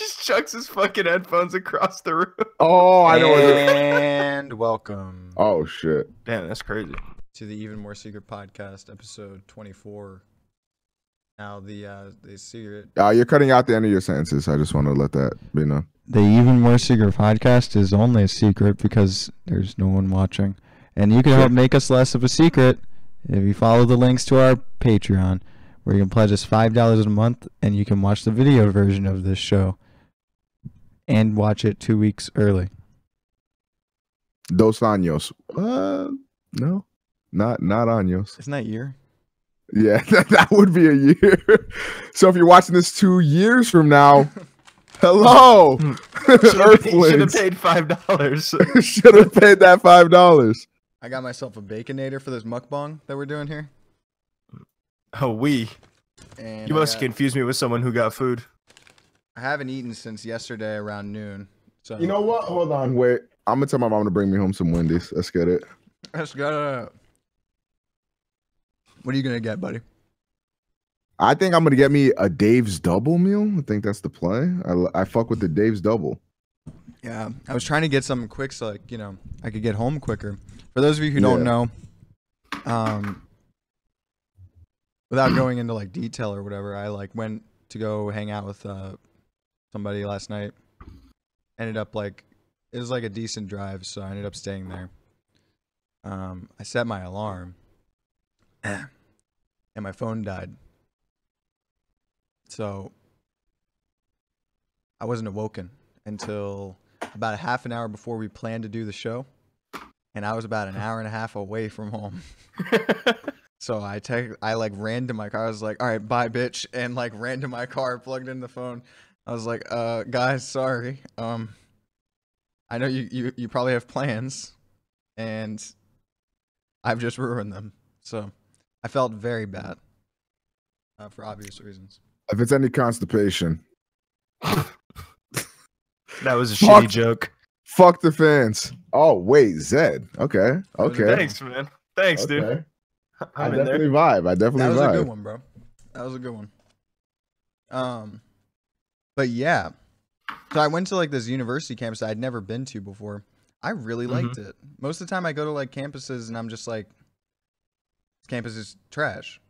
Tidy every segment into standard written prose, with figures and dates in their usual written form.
just chucks his fucking headphones across the room. Oh, I know. And welcome Oh shit! Damn, that's crazy. to the Even More Secret Podcast, episode 24. Now the secret. You're cutting out the end of your sentences. I just want to let that be known. The Even More Secret Podcast is only a secret because there's no one watching. And you can help make us less of a secret if you follow the links to our Patreon, where you can pledge us $5 a month and you can watch the video version of this show and watch it 2 weeks early. Dos años. No, not años. Isn't that year? Yeah, that would be a year. So if you're watching this 2 years from now, hello, Should have Earthlings. paid $5. Should have paid that $5. I got myself a Baconator for this mukbang that we're doing here. Oh, And you must confuse me with someone who got food. I haven't eaten since yesterday around noon. So You know what? Hold on, wait. I'm gonna tell my mom to bring me home some Wendy's. Let's get it. let's go. What are you gonna get, buddy? I think I'm gonna get me a Dave's Double meal. I think that's the play. I fuck with the Dave's Double. Yeah, I was trying to get something quick so like, I could get home quicker. For those of you who don't know, without going into like detail or whatever, I like went to go hang out with somebody last night. Ended up like it was like a decent drive, so I ended up staying there. I set my alarm and my phone died. So I wasn't awoken until about a half an hour before we planned to do the show, and I was about an hour and a half away from home. So I like ran to my car. I was like, all right, bye, bitch, and like ran to my car, plugged in the phone. I was like, guys, sorry. I know you probably have plans, and I've just ruined them. So I felt very bad for obvious reasons. If it's any constipation, That was a shitty joke. fuck the fans. Oh wait, Zed. Okay. Thanks, man. Thanks, dude. Okay. I I'm in definitely there. vibe. I definitely That was vibe. a good one, bro. That was a good one. But yeah. So I went to like this university campus I'd never been to before. I really liked it. Most of the time I go to like campuses and I'm just like, this campus is trash.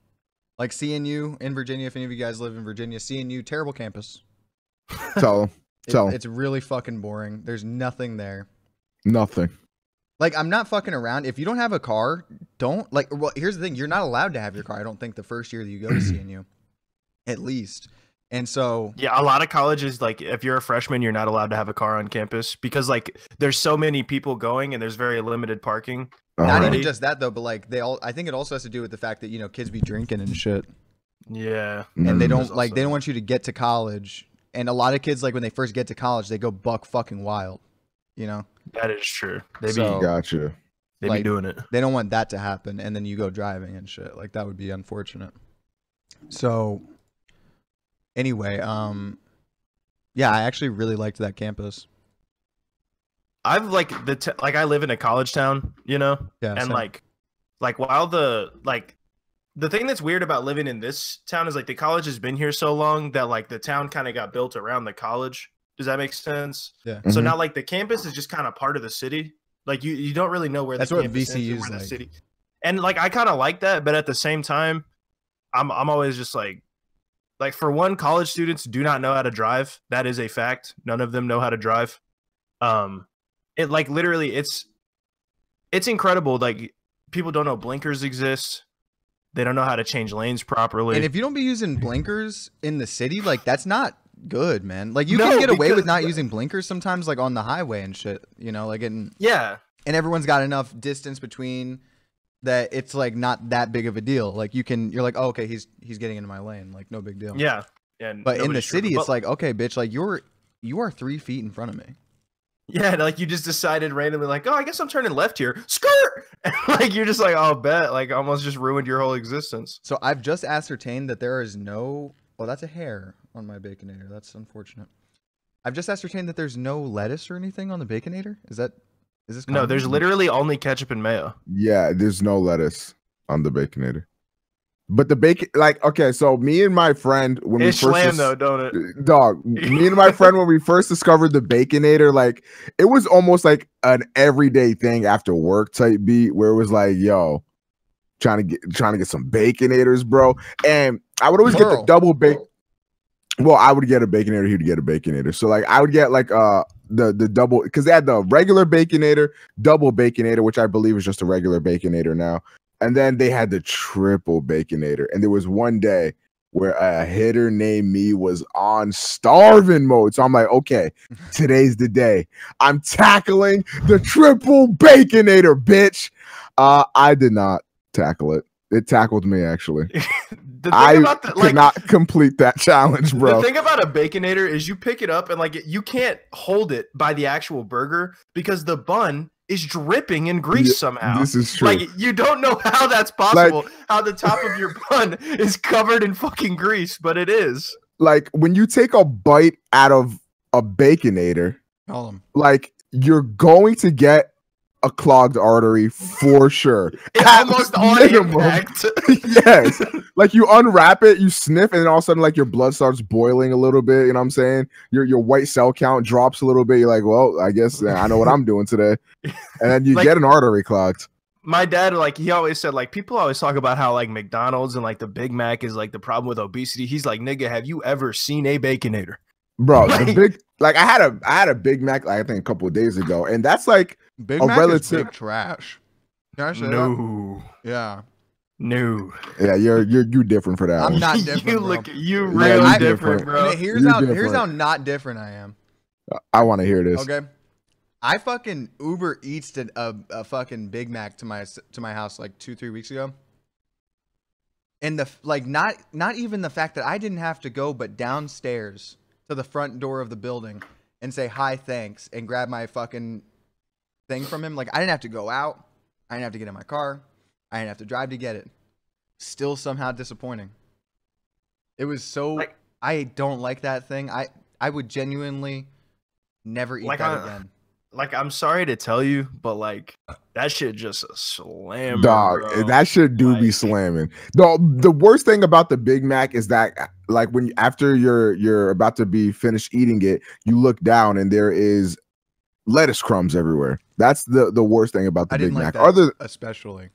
Like CNU in Virginia, if any of you guys live in Virginia, CNU, terrible campus. Tell him. Tell him. It's really fucking boring. There's nothing there. Nothing. Like, I'm not fucking around. If you don't have a car, don't, like, well, here's the thing. You're not allowed to have your car, I don't think, the first year that you go to CNU. At least. And so... Yeah, a lot of colleges, like, if you're a freshman, you're not allowed to have a car on campus because, like, there's so many people going and there's very limited parking. Not Alright. even just that, though, but, like, I think it also has to do with the fact that, kids be drinking and shit. Yeah. And they Mm. don't, like, they don't want you to get to college. And a lot of kids, like, when they first get to college, they go buck fucking wild, That is true. They So- Gotcha. be like, doing it. They don't want that to happen, and then you go driving and shit. Like, that would be unfortunate. So, anyway, yeah, I actually really liked that campus. I've like I live in a college town, Yeah. and same. like while the thing that's weird about living in this town is like the college has been here so long that like the town kind of got built around the college. Does that make sense? Yeah. So Mhm. now like the campus is just kind of part of the city. Like you don't really know where That's the what campus ends VCU and is where the like. city. And like I kind of like that, but at the same time, I'm always just like for one, college students do not know how to drive. That is a fact. None of them know how to drive. It like literally it's incredible. Like people don't know blinkers exist. They don't know how to change lanes properly. And if you don't be using blinkers in the city, like, that's not good, man. Like, you No, can get away with because- not using blinkers sometimes, like, on the highway and shit, like, and yeah. everyone's got enough distance between that it's, like, not that big of a deal. Like, you're like, oh, okay, he's getting into my lane. Like, no big deal. Yeah. But in the nobody's sure. city, But- it's like, okay, bitch, like, you are 3 feet in front of me. yeah, like you just decided randomly, like, oh, I guess I'm turning left here. Skirt! And, like you're just like, oh, bet, like almost just ruined your whole existence. So I've just ascertained that there is no... Oh, that's a hair on my Baconator. That's unfortunate. I've just ascertained that there's no lettuce or anything on the Baconator. Is this No, common? there's literally only ketchup and mayo. Yeah, there's no lettuce on the Baconator. But the bacon, like, okay, so me and my friend when It's we first slam though, don't it? dog, me and my friend when we first discovered the Baconator, like it was almost like an everyday thing after work type beat where it was like, yo, trying to get some Baconators, bro. And I would always get the double bacon. Well, I would get a Baconator, he would get a Baconator. So like I would get like the double, because they had the regular Baconator, double Baconator, which I believe is just a regular Baconator now. And then they had the triple Baconator. And there was one day where a hitter named me was on starving mode. So I'm like, okay, today's the day. I'm tackling the triple Baconator, bitch. I did not tackle it. It tackled me, actually. I could not complete that challenge, bro. The thing about a Baconator is you pick it up and like you can't hold it by the actual burger because the bun is dripping in grease somehow. This is true. Like you don't know how that's possible. Like, how the top of your bun is covered in fucking grease, but it is. Like when you take a bite out of a Baconator, like you're going to get a clogged artery for sure. It's almost on impact. Yes. Like you unwrap it, you sniff, and then all of a sudden like your blood starts boiling a little bit. You know what I'm saying? Your white cell count drops a little bit. You're like, well, I guess I know what I'm doing today. And then you get an artery clogged. My dad, like, he always said, like, people always talk about how like McDonald's and like the Big Mac is like the problem with obesity. He's like, nigga, have you ever seen a Baconator? Bro, the big, like I had a Big Mac, like, I think a couple of days ago, and that's like Big Mac is big trash. Can I say no. That? Yeah. No. Yeah, you're different for that. I'm one. not different. you really different, bro. Here's how not different I am. I want to hear this. Okay. I fucking Uber Eats a fucking Big Mac to my house like 2-3 weeks ago. And the like not even the fact that I didn't have to go but downstairs to the front door of the building and say hi, thanks, and grab my fucking thing from him. Like I didn't have to go out. I didn't have to get in my car. I didn't have to drive to get it. Still somehow disappointing. It was so like, I don't like that thing. I would genuinely never eat that again. Like I'm sorry to tell you, but like that shit just a slam. Dog, bro. that shit do be slamming. The worst thing about the Big Mac is that like when after you're about to be finished eating it, you look down and there is lettuce crumbs everywhere. That's the worst thing about the Big Mac. Especially.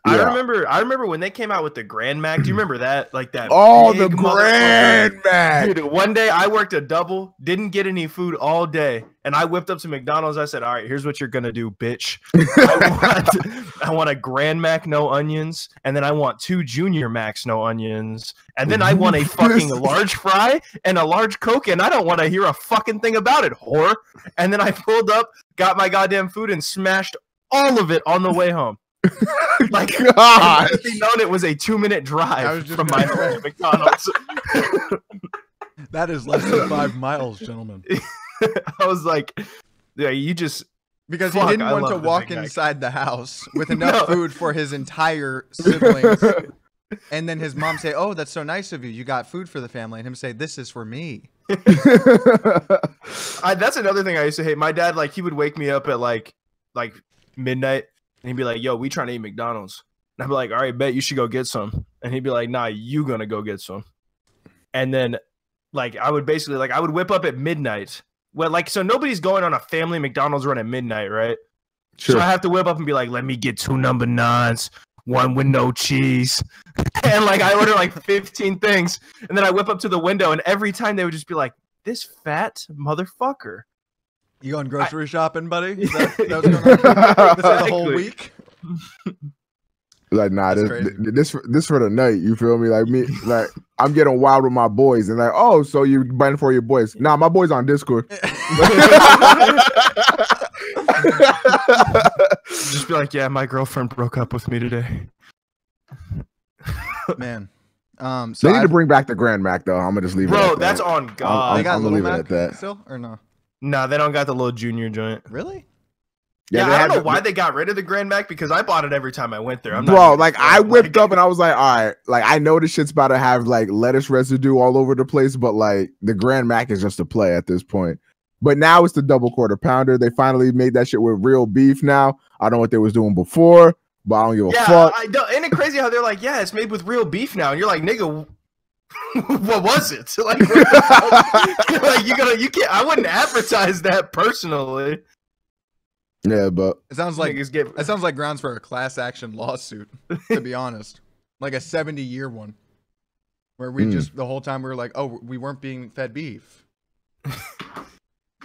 Yeah. I remember when they came out with the Grand Mac. Do you remember that? Like that. Oh, the Grand Mac. Dude, one day I worked a double, didn't get any food all day, and I whipped up to McDonald's. I said, "All right, here's what you're gonna do, bitch. I want a Grand Mac, no onions, and then I want 2 Junior Macs, no onions, and then I want a fucking large fry and a large Coke, and I don't want to hear a fucking thing about it, whore." And then I pulled up, got my goddamn food, and smashed all of it on the way home. Like, God, known it was a 2-minute drive from my home to McDonald's. That is less than 5 miles, gentlemen. I was like, yeah, you just because he didn't want to walk inside the house with enough food for his entire siblings, and then his mom say, "Oh, that's so nice of you. You got food for the family," and him say, "This is for me." That's another thing I used to hate. My dad, like, he would wake me up at like midnight. And he'd be like, yo, we trying to eat McDonald's. And I'd be like, all right, bet you should go get some. And he'd be like, nah, you gonna go get some. And then like I would whip up at midnight. Well, like, so nobody's going on a family McDonald's run at midnight, right? Sure. So I have to whip up and be like, let me get 2 number 9s, 1 with no cheese. And like I order like 15 things. And then I whip up to the window, and every time they would just be like, this fat motherfucker. You going grocery shopping, buddy? Is that what's going on? This is the whole week? Like, nah, this for the night. You feel me? Like me, like I'm getting wild with my boys, and like, oh, so you biting for your boys? Nah, my boys on Discord. Just be like, yeah, my girlfriend broke up with me today. Man. So they need to bring back the Grand Mac, though. I'm gonna just leave it. Bro, that's on God. They got Little Little Mac at that still or no? Nah, they don't got the little junior joint. Really? Yeah, I don't know why they got rid of the Grand Mac, because I bought it every time I went there. I whipped up and I was like, all right, like I know this shit's about to have like lettuce residue all over the place, but like the Grand Mac is just a play at this point. But now it's the double quarter pounder. They finally made that shit with real beef now. I don't know what they was doing before, but I don't give a Yeah, fuck. I don't. Ain't it crazy how they're like, yeah, it's made with real beef now, and you're like, nigga, what was it? Like, what the fuck? Like you can't. I wouldn't advertise that personally. Yeah, but It sounds like Niggas get- that sounds like grounds for a class action lawsuit. To be honest, like a 70-year one, where we just the whole time we were like, oh, we weren't being fed beef.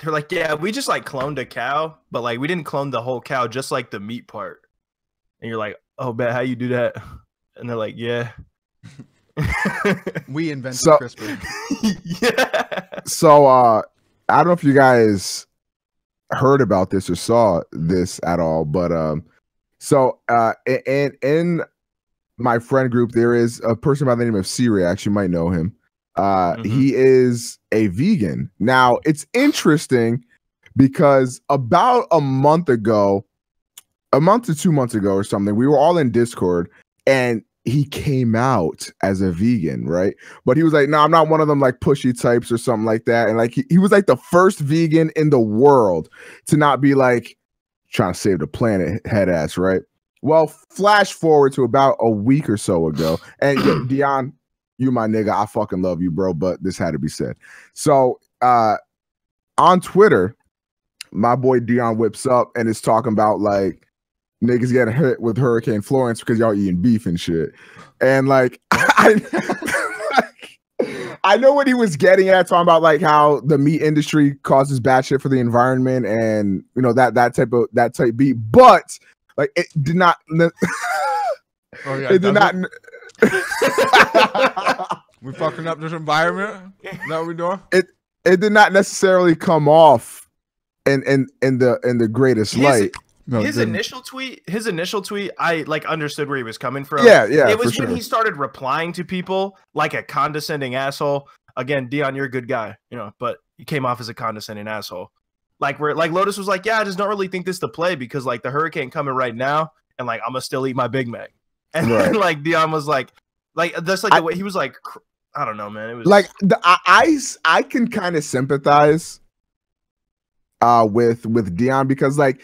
They're like, yeah, we just like cloned a cow, but like we didn't clone the whole cow, just like the meat part. And you're like, oh, bet how you do that? And they're like, yeah. We invented So- CRISPR. Yeah. so I don't know if you guys heard about this or saw this at all, but in my friend group there is a person by the name of C-Reax. You might know him. He is a vegan. Now it's interesting because about a month to 2 months ago or something, we were all in Discord and he came out as a vegan, right? But he was like, no, I'm not one of them like pushy types or something like that. And like he was like the first vegan in the world to not be like trying to save the planet head ass, right? Well, flash forward to about a week or so ago. And yeah, Dion, you my nigga, I fucking love you, bro, but this had to be said. So on Twitter, my boy Dion whips up and is talking about like niggas getting hit with Hurricane Florence because y'all eating beef and shit. And like I know what he was getting at, talking about like how the meat industry causes bad shit for the environment and you know that type beef. But like it did not Oh yeah, it did not we fucking up this environment. Is that what we doing? it did not necessarily come off in the greatest light. No, His initial tweet, I like understood where he was coming from. Yeah, It was for when sure. he started replying to people like a condescending asshole. Again, Dion, you're a good guy, you know, but he came off as a condescending asshole. Like where like Lotus was like, yeah, I just don't really think this to play because like the hurricane coming right now, and like I'm gonna still eat my Big Mac. And then like Dion was like that's like the way he was like, I don't know, man. It was Like I can kind of sympathize with Dion because like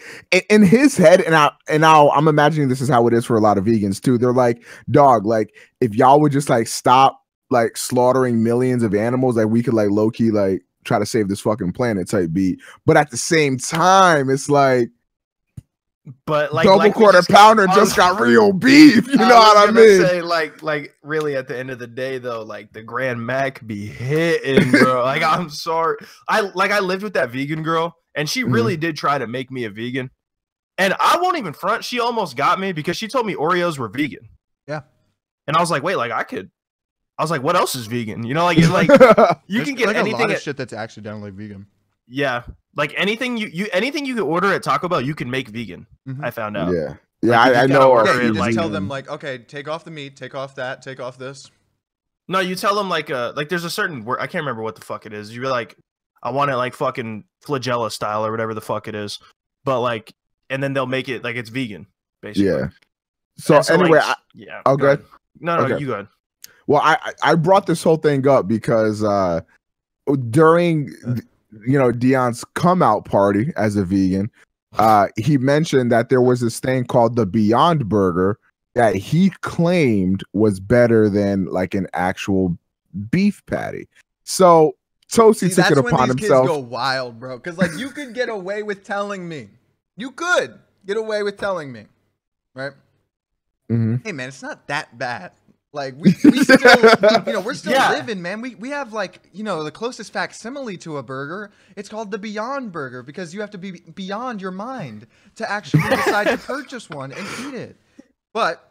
in his head, and I'm imagining this is how it is for a lot of vegans too. They're like, dog, like if y'all would just like stop like slaughtering millions of animals, like we could like low key like try to save this fucking planet type beat. But at the same time, it's like but like double like we quarter pounder I just was- got real beef. You know what I was gonna mean? Say, like really at the end of the day though, like the Grand Mac be hitting, bro. Like I'm sorry. I lived with that vegan girl and she really did try to make me a vegan. And I won't even front, she almost got me because she told me Oreos were vegan. Yeah. And I was like, wait, like I was like, what else is vegan? You know, like it's like you can get like anything a lot of at- shit that's accidentally vegan. yeah. Like anything you can order at Taco Bell, you can make vegan. Mhm. I found out. Yeah, Like, I you just know. gotta Yeah, order you it, just like- tell them like, okay, take off the meat, take off that, take off this. No, you tell them like there's a certain word, I can't remember what the fuck it is. You're like, I want it like fucking flagella style or whatever the fuck it is. But like, and then they'll make it like it's vegan, basically. Yeah. So And anyway, like, yeah. oh, go good. ahead. No, Okay. you go ahead. well, I brought this whole thing up because during Dion's come out party as a vegan, he mentioned that there was this thing called the Beyond Burger that he claimed was better than like an actual beef patty. So Toasty took it upon these himself. kids go wild, bro. Because like you could get away with telling me, right? Mhm. Hey man, it's not that bad. Like we still, we're still Yeah. living, man. We have like, the closest facsimile to a burger. It's called the Beyond Burger because you have to be beyond your mind to actually decide to purchase one and eat it. But,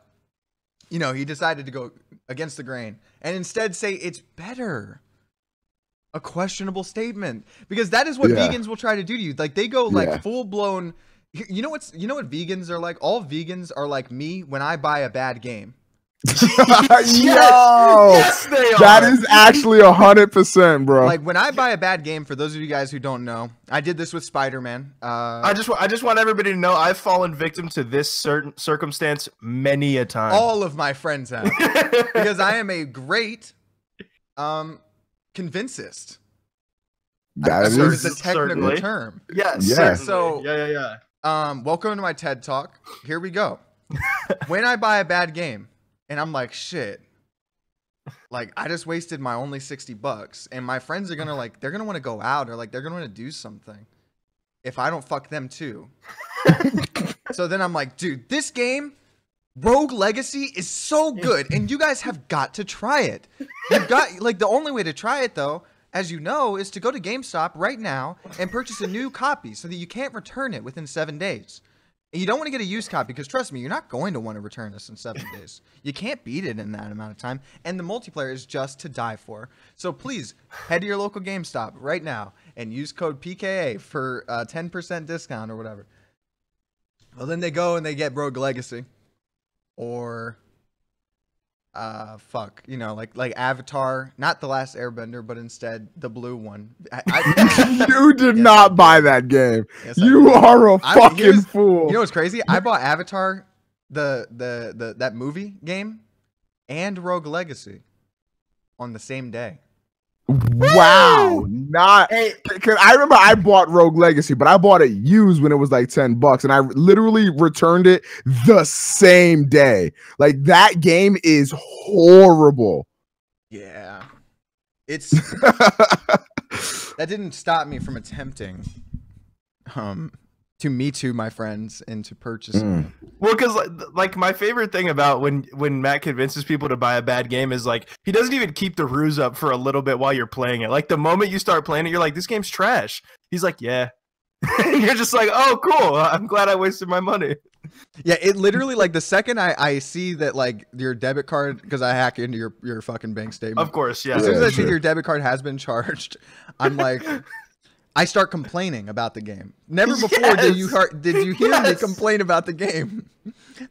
he decided to go against the grain and instead say it's better. A questionable statement because that is what Yeah. vegans will try to do to you. Like they go like Yeah. full blown. You know what vegans are like? All vegans are like me when I buy a bad game. Yo, Yes, they are. that is actually 100%, bro. Like when I buy a bad game, for those of you guys who don't know, I did this with Spider-Man. I just want everybody to know I've fallen victim to this certain circumstance many a time. all of my friends have because I am a great convincist. that That's is a technical certainly. term. Yes. Yeah. Certainly. So- yeah. Welcome to my TED Talk. Here we go. when I buy a bad game and I'm like, shit, like I just wasted my only $60 and my friends are gonna they're gonna want to go out or like they're gonna want to do something if I don't fuck them too. So then I'm like, dude, this game, Rogue Legacy, is so good and you guys have got to try it. You've got like the only way to try it though, as you know, is to go to GameStop right now and purchase a new copy so that you can't return it within 7 days. And you don't want to get a used copy because trust me, you're not going to want to return this in 7 days. You can't beat it in that amount of time. And the multiplayer is just to die for. So please head to your local GameStop right now and use code PKA for a 10% discount or whatever. Well, then they go and they get Rogue Legacy or like Avatar, not The Last Airbender, but instead the blue one. You did not buy that game. Yes, you are a fucking fool. You know what's crazy? I bought Avatar, that movie game, and Rogue Legacy on the same day. Wow, not. Cause I remember I bought Rogue Legacy, but I bought it used when it was like $10, and I literally returned it the same day. Like that game is horrible. Yeah, it's that didn't stop me from attempting to Me Too my friends into purchasing. Well, because like my favorite thing about when Matt convinces people to buy a bad game is like he doesn't even keep the ruse up for a little bit while you're playing it. Like the moment you start playing it, you're like, this game's trash. He's like, yeah. And you're just like, oh, cool. I'm glad I wasted my money. Yeah, it literally, like, the second I see that, like, your debit card, because I hack into your fucking bank statement. Of course, yeah. As soon as I see your debit card has been charged, I'm like, I start complaining about the game. Never before did you hear me complain about the game.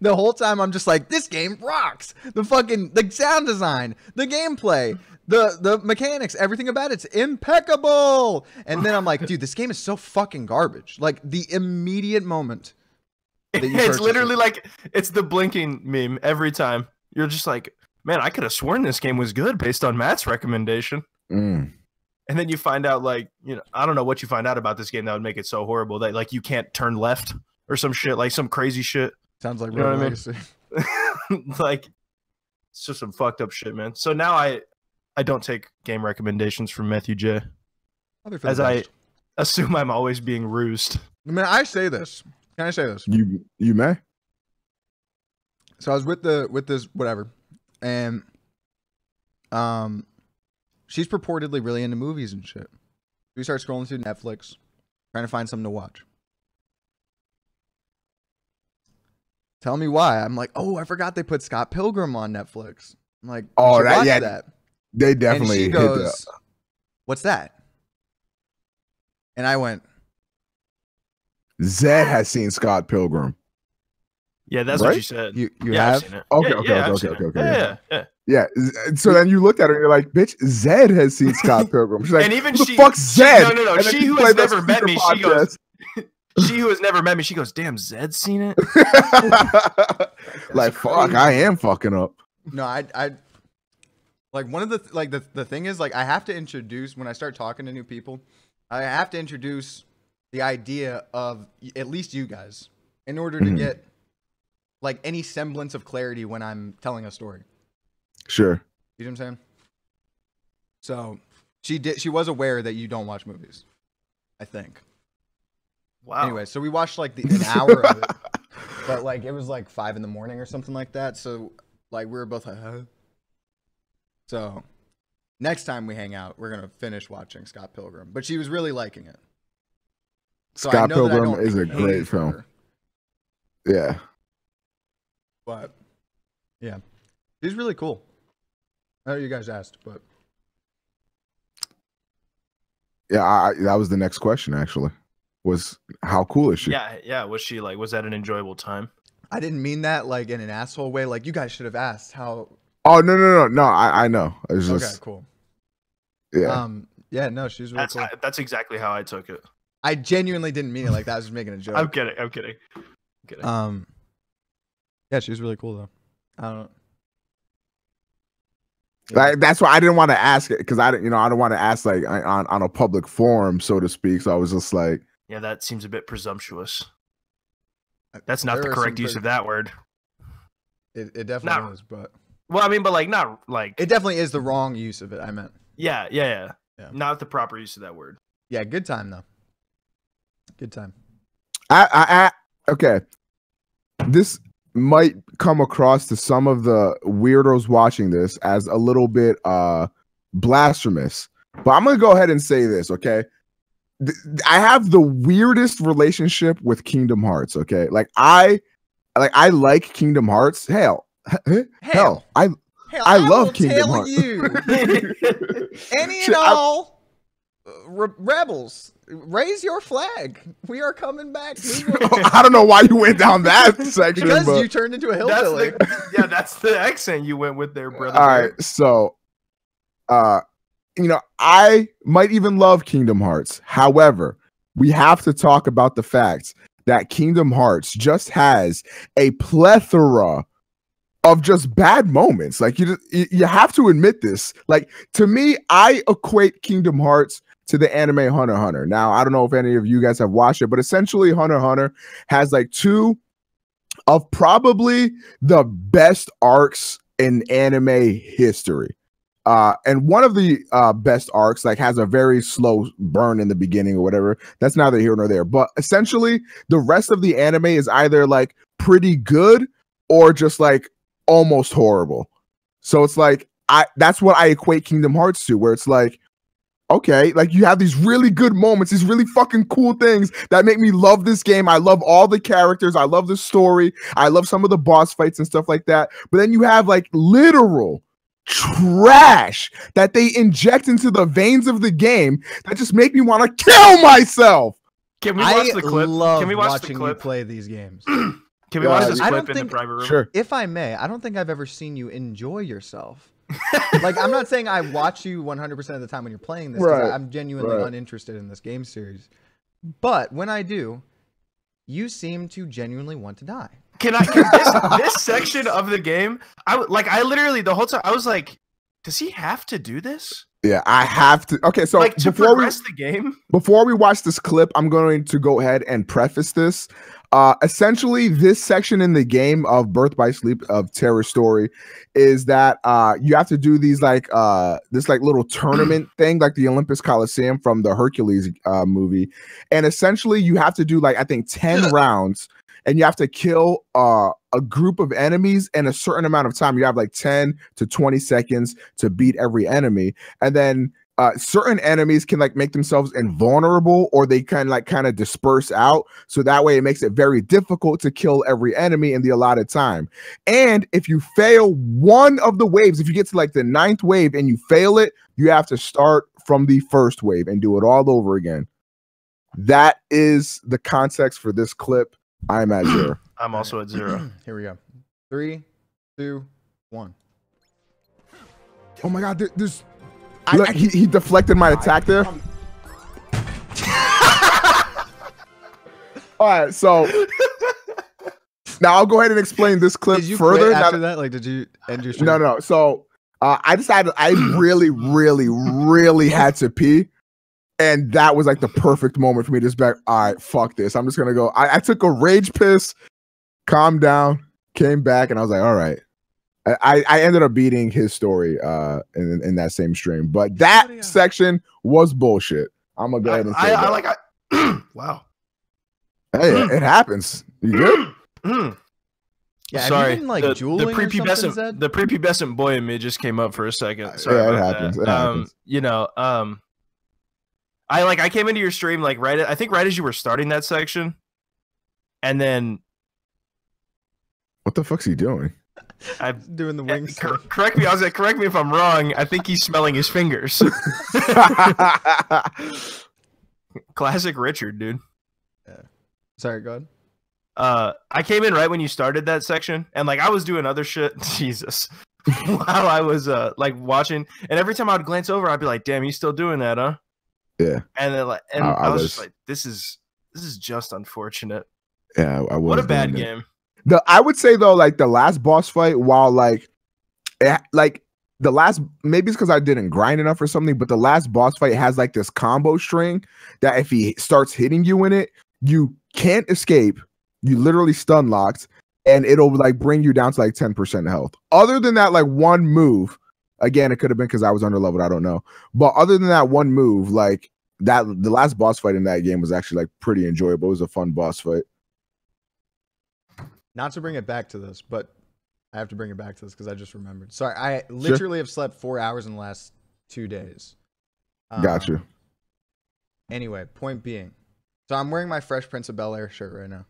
The whole time I'm just like, this game rocks. The sound design, the gameplay, the mechanics, everything about it's impeccable. And then I'm like, dude, this game is so fucking garbage. Like the immediate moment that you it's literally like it's the blinking meme every time. You're just like, man, I could have sworn this game was good based on Matt's recommendation. And then you find out, like, you know, I don't know what you find out about this game that would make it so horrible that like you can't turn left or some shit, like some crazy shit. Sounds like you know what I mean? Like it's just some fucked up shit, man. So now I don't take game recommendations from Metthew J. As I assume I'm always being rused. I mean, I say this. Can I say this? You may. So I was with this whatever, and she's purportedly really into movies and shit. We start scrolling through Netflix, trying to find something to watch. Tell me why. I'm like, oh, I forgot they put Scott Pilgrim on Netflix. I'm like, oh, that. They definitely. And she goes, what's that? And I went, Zed has seen Scott Pilgrim. Yeah, that's right? What you said. You yeah, have? I've seen it. Okay. Yeah. Yeah. So then you look at her and you're like, bitch, Zed has seen Scott Pilgrim. She's like, and even the fuck's Zed? No. She who has never met me, she goes, she who has never met me, she goes, damn, Zed's seen it? Like, fuck, I am fucking up. No, I like one of the thing is like I have to introduce when I start talking to new people, I have to introduce the idea of at least you guys in order to get like any semblance of clarity when I'm telling a story. Sure. You know what I'm saying? So she was aware that you don't watch movies, I think. Wow. Anyway, so we watched like an hour of it, but like it was like 5 a.m. or something like that. So like we were both like, huh? So next time we hang out, we're gonna finish watching Scott Pilgrim. But she was really liking it. So Scott Pilgrim is a great film. Her. Yeah. But yeah, she's really cool. I know you guys asked, but yeah, that was the next question actually. Was how cool is she? Yeah. Was she like? Was that an enjoyable time? I didn't mean that like in an asshole way. Like you guys should have asked how. Oh no! I know. It's just okay, cool. Yeah. Yeah. No, she's really cool. That's exactly how I took it. I genuinely didn't mean it like that. I was just making a joke. I'm kidding. Yeah, she was really cool though. I don't know. Like, that's why I didn't want to ask it because I don't want to ask like on a public forum, so to speak. So I was just like, yeah, that seems a bit presumptuous. That's not the correct use of that word. It definitely is, but well, I mean, but like not like it definitely is the wrong use of it. I meant. Yeah. Not the proper use of that word. Yeah, good time though. Good time. Okay. This might come across to some of the weirdos watching this as a little bit blasphemous, but I'm gonna go ahead and say this, okay? I have the weirdest relationship with Kingdom Hearts, okay? I like Kingdom Hearts. Hell, I love Kingdom Hearts. Any and all rebels, raise your flag. We are coming back. I don't know why you went down that section. Because you turned into a hillbilly. That's the accent you went with there, brother. All right, so, I might even love Kingdom Hearts. However, we have to talk about the fact that Kingdom Hearts just has a plethora of just bad moments. Like you have to admit this. Like, to me, I equate Kingdom Hearts to the anime Hunter x Hunter. Now, I don't know if any of you guys have watched it, but essentially Hunter x Hunter has like two of probably the best arcs in anime history. And one of the best arcs like has a very slow burn in the beginning or whatever. That's neither here nor there. But essentially, the rest of the anime is either like pretty good or just like almost horrible. So it's like that's what I equate Kingdom Hearts to, where it's like, okay, like you have these really good moments, these really fucking cool things that make me love this game. I love all the characters. I love the story. I love some of the boss fights and stuff like that. But then you have like literal trash that they inject into the veins of the game that just make me want to kill myself. Can we watch the clip? Can we watch the clip? You play these games. Can we watch this clip in the private room? Sure. If I may, I don't think I've ever seen you enjoy yourself. Like, I'm not saying I watch you 100% of the time when you're playing this, because I'm genuinely uninterested in this game series. But when I do, you seem to genuinely want to die. This section of the game, I literally the whole time I was like, does he have to do this? Yeah, I have to. Okay, so like, to progress the game. Before we watch this clip, I'm going to go ahead and preface this. Essentially, this section in the game of Birth by Sleep of Terror Story is that you have to do these like this like little tournament thing, like the Olympus Coliseum from the Hercules movie, and essentially you have to do like I think 10 rounds, and you have to kill a group of enemies in a certain amount of time. You have like 10 to 20 seconds to beat every enemy, and then certain enemies can like make themselves invulnerable, or they can like kind of disperse out, so that way it makes it very difficult to kill every enemy in the allotted time. And if you fail one of the waves, if you get to like the 9th wave and you fail it, you have to start from the 1st wave and do it all over again. That is the context for this clip. I'm at 0. I'm also at 0. Here we go. 3, 2, 1. Oh my god, there's look, he deflected my attack there. All right, so now I'll go ahead and explain this clip further. After that, like, did you end your stream? No. So I decided I really had to pee, and that was like the perfect moment for me to just be like, all right, fuck this. I'm just gonna go. I took a rage piss, calmed down, came back, and I was like, all right. I ended up beating his story in that same stream, but that section was bullshit. I'm gonna go ahead and say that. Wow. Hey, it happens. You good? Yeah, sorry. Been, like, the prepubescent boy in me just came up for a second. Sorry yeah, about it happens. That. It happens. I came into your stream like right as you were starting that section, and then what the fuck's he doing? I'm doing the wings. Correct me. I was like, correct me if I'm wrong. I think he's smelling his fingers. Classic Richard, dude. Yeah. Sorry, go ahead. I came in right when you started that section, and like I was doing other shit. Jesus. While I was like watching, and every time I would glance over, I'd be like, "Damn, he's still doing that, huh?" Yeah. And then like, and I was just like, "This is just unfortunate." Yeah, I was. What a bad game. I would say though, like the last boss fight, while like the last, maybe it's because I didn't grind enough or something, but the last boss fight has like this combo string that if he starts hitting you in it, you can't escape. You literally stun locked, and it'll like bring you down to like 10% health. Other than that, like one move, again, it could have been because I was underleveled, I don't know. But other than that one move, like that, the last boss fight in that game was actually like pretty enjoyable. It was a fun boss fight. Not to bring it back to this, but I have to bring it back to this because I just remembered. Sorry, I literally have slept 4 hours in the last 2 days. Got you. Anyway, point being, so I'm wearing my Fresh Prince of Bel-Air shirt right now.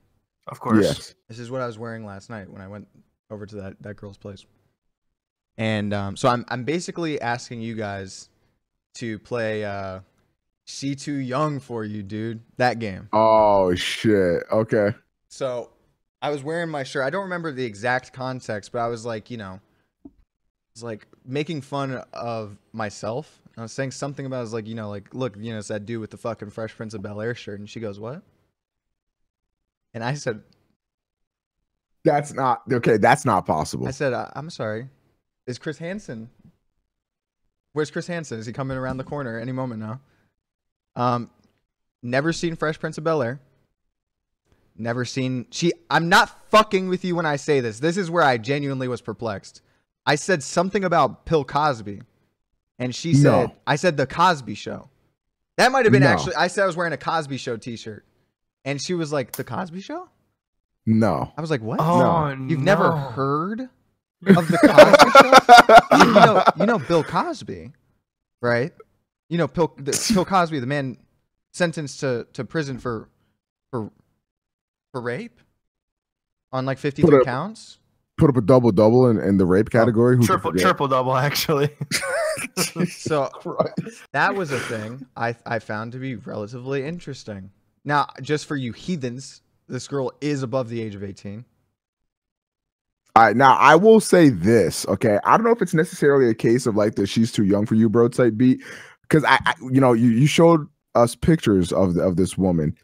Of course. Yes. This is what I was wearing last night when I went over to that girl's place. And so I'm basically asking you guys to play C2 Young for you, dude. That game. Oh shit. Okay. So I was wearing my shirt. I don't remember the exact context, but I was like, you know, it's like making fun of myself. I was saying something about, I was like, you know, like, look, you know, it's that dude with the fucking Fresh Prince of Bel-Air shirt. And she goes, what? And I said, that's not okay. That's not possible. I said, I'm sorry. Is Chris Hansen? Where's Chris Hansen? Is he coming around the corner any moment now? Never seen Fresh Prince of Bel-Air. Never seen. I'm not fucking with you when I say this. This is where I genuinely was perplexed. I said something about Bill Cosby. And she said, I said the Cosby Show. That might have been actually, I said I was wearing a Cosby Show t-shirt. And she was like, the Cosby Show? No. I was like, what? Oh, You've never heard of the Cosby Show? You know Bill Cosby, right? You know Bill Cosby, the man sentenced to prison for rape on like 53 counts. Put up a double in the rape category. Triple double, actually. So that was a thing I found to be relatively interesting. Now, just for you heathens, this girl is above the age of 18. All right, now I will say this, okay? I don't know if it's necessarily a case of like the she's too young for you bro type beat, because I you know, you showed us pictures of this woman.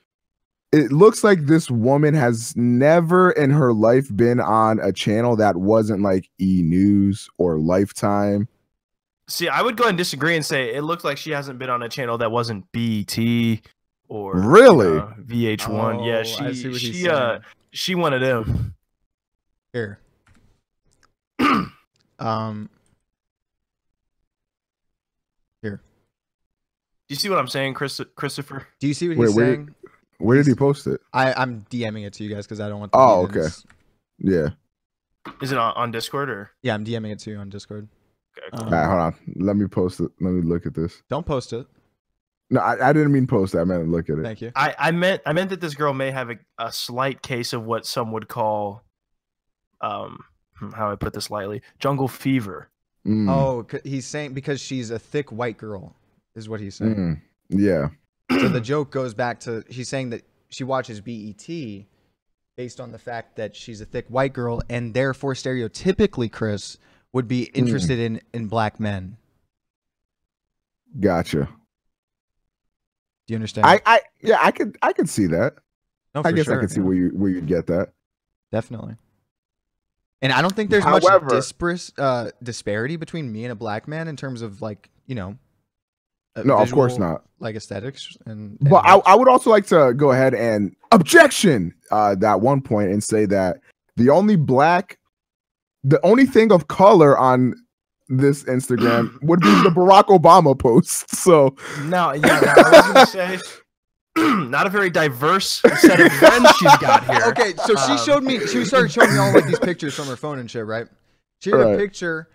It looks like this woman has never in her life been on a channel that wasn't like E! News or Lifetime. See, I would go ahead and disagree and say it looks like she hasn't been on a channel that wasn't BET or really VH1. Oh, Yeah, she one of them. Here. Here. Do you see what I'm saying, Christopher? Do you see what he's saying? Where did he post it? I'm DMing it to you guys because I don't want the okay. Yeah. Is it on Discord or? Yeah, I'm DMing it to you on Discord. Okay, cool. All right, hold on. Let me post it. Let me look at this. Don't post it. No, I didn't mean post it. I meant look at it. Thank you. I meant that this girl may have a slight case of what some would call, how I put this lightly, jungle fever. Oh, he's saying because she's a thick white girl, is what he's saying. Yeah. So the joke goes back to, she's saying that she watches BET based on the fact that she's a thick white girl and therefore stereotypically, Chris, would be interested in black men. Gotcha. Do you understand? Yeah, I could see that. No, I guess sure, I could see where you'd get that. Definitely. And I don't think there's much disparity between me and a black man in terms of like, you know, no, of course not. Like aesthetics and but I would also like to go ahead and objection that one point and say that the only thing of color on this Instagram would be the Barack Obama post. So no, yeah, I was gonna say not a very diverse set of friends she's got here. Okay, so she started showing me all like these pictures from her phone and shit, right? She had a picture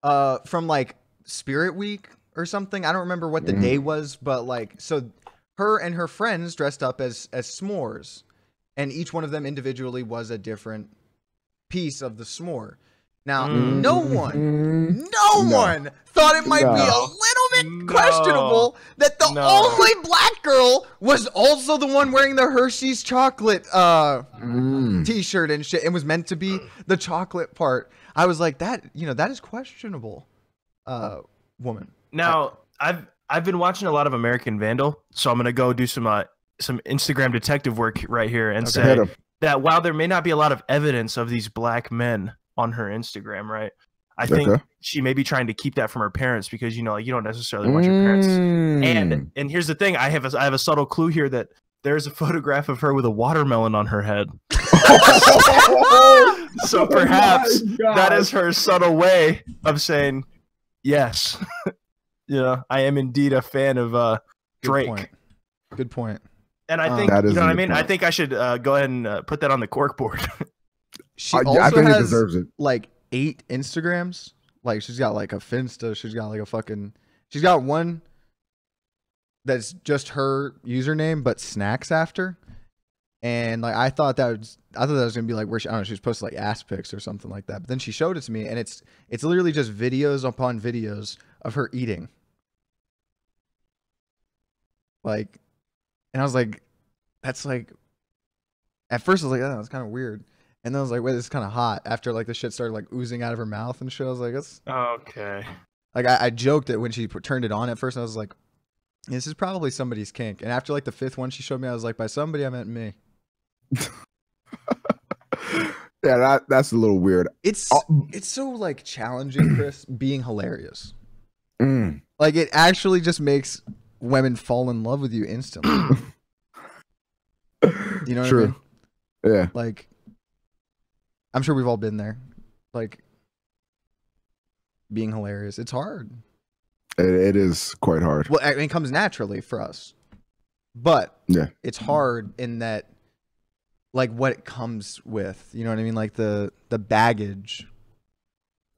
from like Spirit Week or something. I don't remember what the day was, but like, so her and her friends dressed up as s'mores, and each one of them individually was a different piece of the s'more. Now, no one thought it might be a little bit questionable that the only black girl was also the one wearing the Hershey's chocolate t-shirt and shit, and was meant to be the chocolate part. I was like, that, you know, that is questionable, woman. Now, I've been watching a lot of American Vandal, so I'm gonna go do some Instagram detective work right here and say that while there may not be a lot of evidence of these black men on her Instagram, right? I think she may be trying to keep that from her parents because, you know, like, you don't necessarily want your parents. And here's the thing: I have a subtle clue here that there's a photograph of her with a watermelon on her head. So Oh perhaps my God. that is her subtle way of saying, yes, I am indeed a fan of Drake. Good point. And I think, That you is know a what I good mean? I point. think I should go ahead and put that on the corkboard. She I also think it has deserves it. like 8 Instagrams. Like she's got like a Finsta. She's got like she's got one that's just her username, but snacks after. And like I thought that was gonna be like where she, I don't know, she was posting like ass pics or something like that. But then she showed it to me, and it's literally just videos upon videos of her eating. Like, and I was like, that's like, at first I was like, oh, that's kind of weird. And then I was like, wait, this is kind of hot. After like the shit started like oozing out of her mouth and shit, I was like, that's Okay. like I joked that when she turned it on at first, I was like, this is probably somebody's kink. And after like the 5th one she showed me, I was like, by somebody I meant me. Yeah, that's a little weird. It's so like challenging, Chris, being hilarious. Mm. Like it actually just makes women fall in love with you instantly. You know what I mean? Yeah. Like, I'm sure we've all been there. Like, being hilarious. It's hard. It is quite hard. Well, I mean, it comes naturally for us. But Yeah. it's hard in that, like, what it comes with. You know what I mean? Like, the baggage.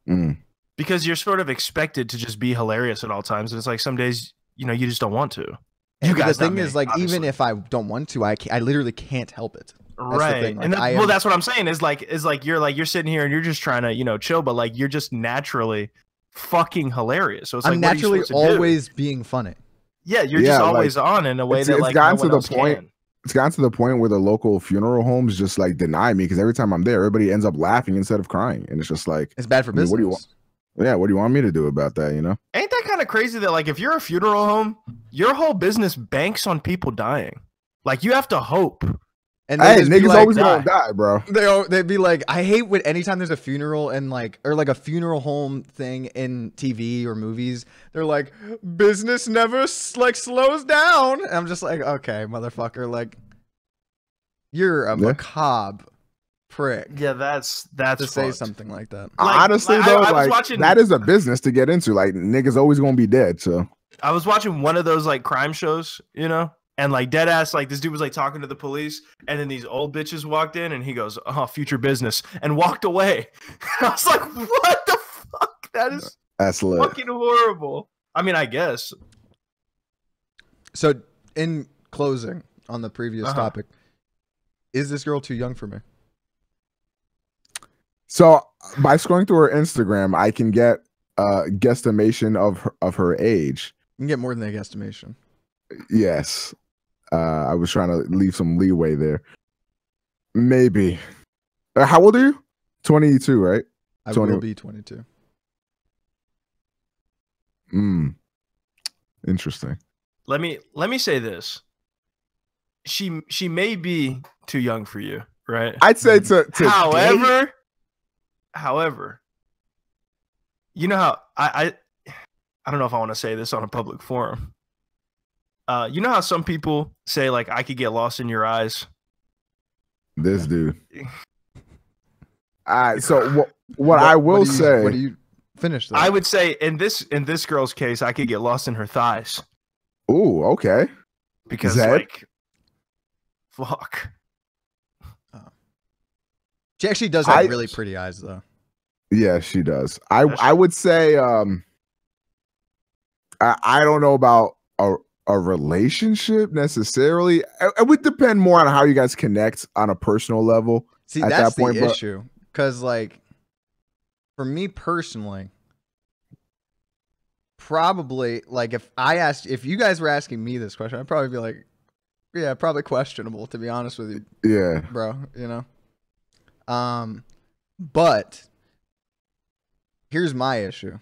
Mm. Because you're sort of expected to just be hilarious at all times. And it's like some days, you just don't want to. You And guys, the not thing me, is, like, obviously. even if I don't want to, I literally can't help it. That's the Right. thing. Like, And I am- that's what I'm saying is like you're sitting here and you're just trying to, chill, but like you're just naturally fucking hilarious. So it's I'm like, naturally what are you supposed to do? always being funny. Yeah, you're Yeah, just like, always on in a way that it's like gotten no to one the else point- can. It's gotten to the point where the local funeral homes just like deny me because every time I'm there, everybody ends up laughing instead of crying, and it's just like, It's bad for I mean, business. what do you want? yeah, what do you want me to do about that? Ain't that kind of crazy that like if you're a funeral home, your whole business banks on people dying. Like you have to hope. And they Hey, just be niggas like, always gonna die, bro. they'd be like, I hate when anytime there's a funeral and like, or like a funeral home thing in TV or movies, they're like, business never like slows down. And I'm just like, okay, motherfucker, like, you're a Yeah. macabre prick Yeah, that's to say fucked. something like that. Like, Honestly, I though, was like watching- that is a business to get into. Like niggas always gonna be dead. So I was watching one of those like crime shows, and like dead ass, like this dude was like talking to the police, and then these old bitches walked in, and he goes, "Oh, future business," and walked away. I was like, "What the fuck? That is that's lit. fucking horrible." I mean, I guess. So, in closing on the previous Uh-huh. topic, is this girl too young for me? So by scrolling through her Instagram, I can get a guesstimation of her age. You can get more than a guesstimation. Yes. I was trying to leave some leeway there. Maybe. How old are you? 22, right? I 20. will be 22. Interesting. Let me say this. She may be too young for you, right? I'd say to date- However, you know how I don't know if I want to say this on a public forum. You know how some people say like I could get lost in your eyes. this dude. All right. So what I will say. What do you finish? That? I would say in this girl's case, I could get lost in her thighs Ooh, okay. because Zed? like, fuck. She actually does have I- really pretty eyes, though. Yeah, she does. That's I would say I don't know about a relationship necessarily. It would depend more on how you guys connect on a personal level. See, At that's that point, the but- issue. Because, like, for me personally, probably, like, if you guys were asking me this question, I'd probably be like, yeah, probably questionable, to be honest with you, Yeah. bro, But here's my issue.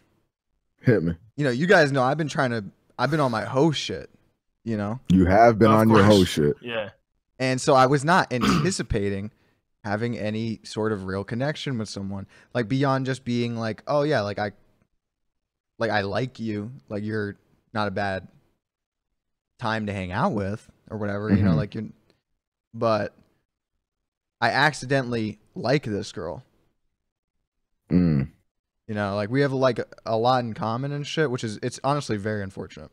Hit me. You guys know I've been on my host shit, You have been Of on your course. whole shit. Yeah. And so I was not anticipating having any sort of real connection with someone, like beyond just being like, oh yeah, like I like you, like you're not a bad time to hang out with or whatever, Mhm. like but I accidentally like this girl You know, like we have like a lot in common and shit, which is it's honestly very unfortunate.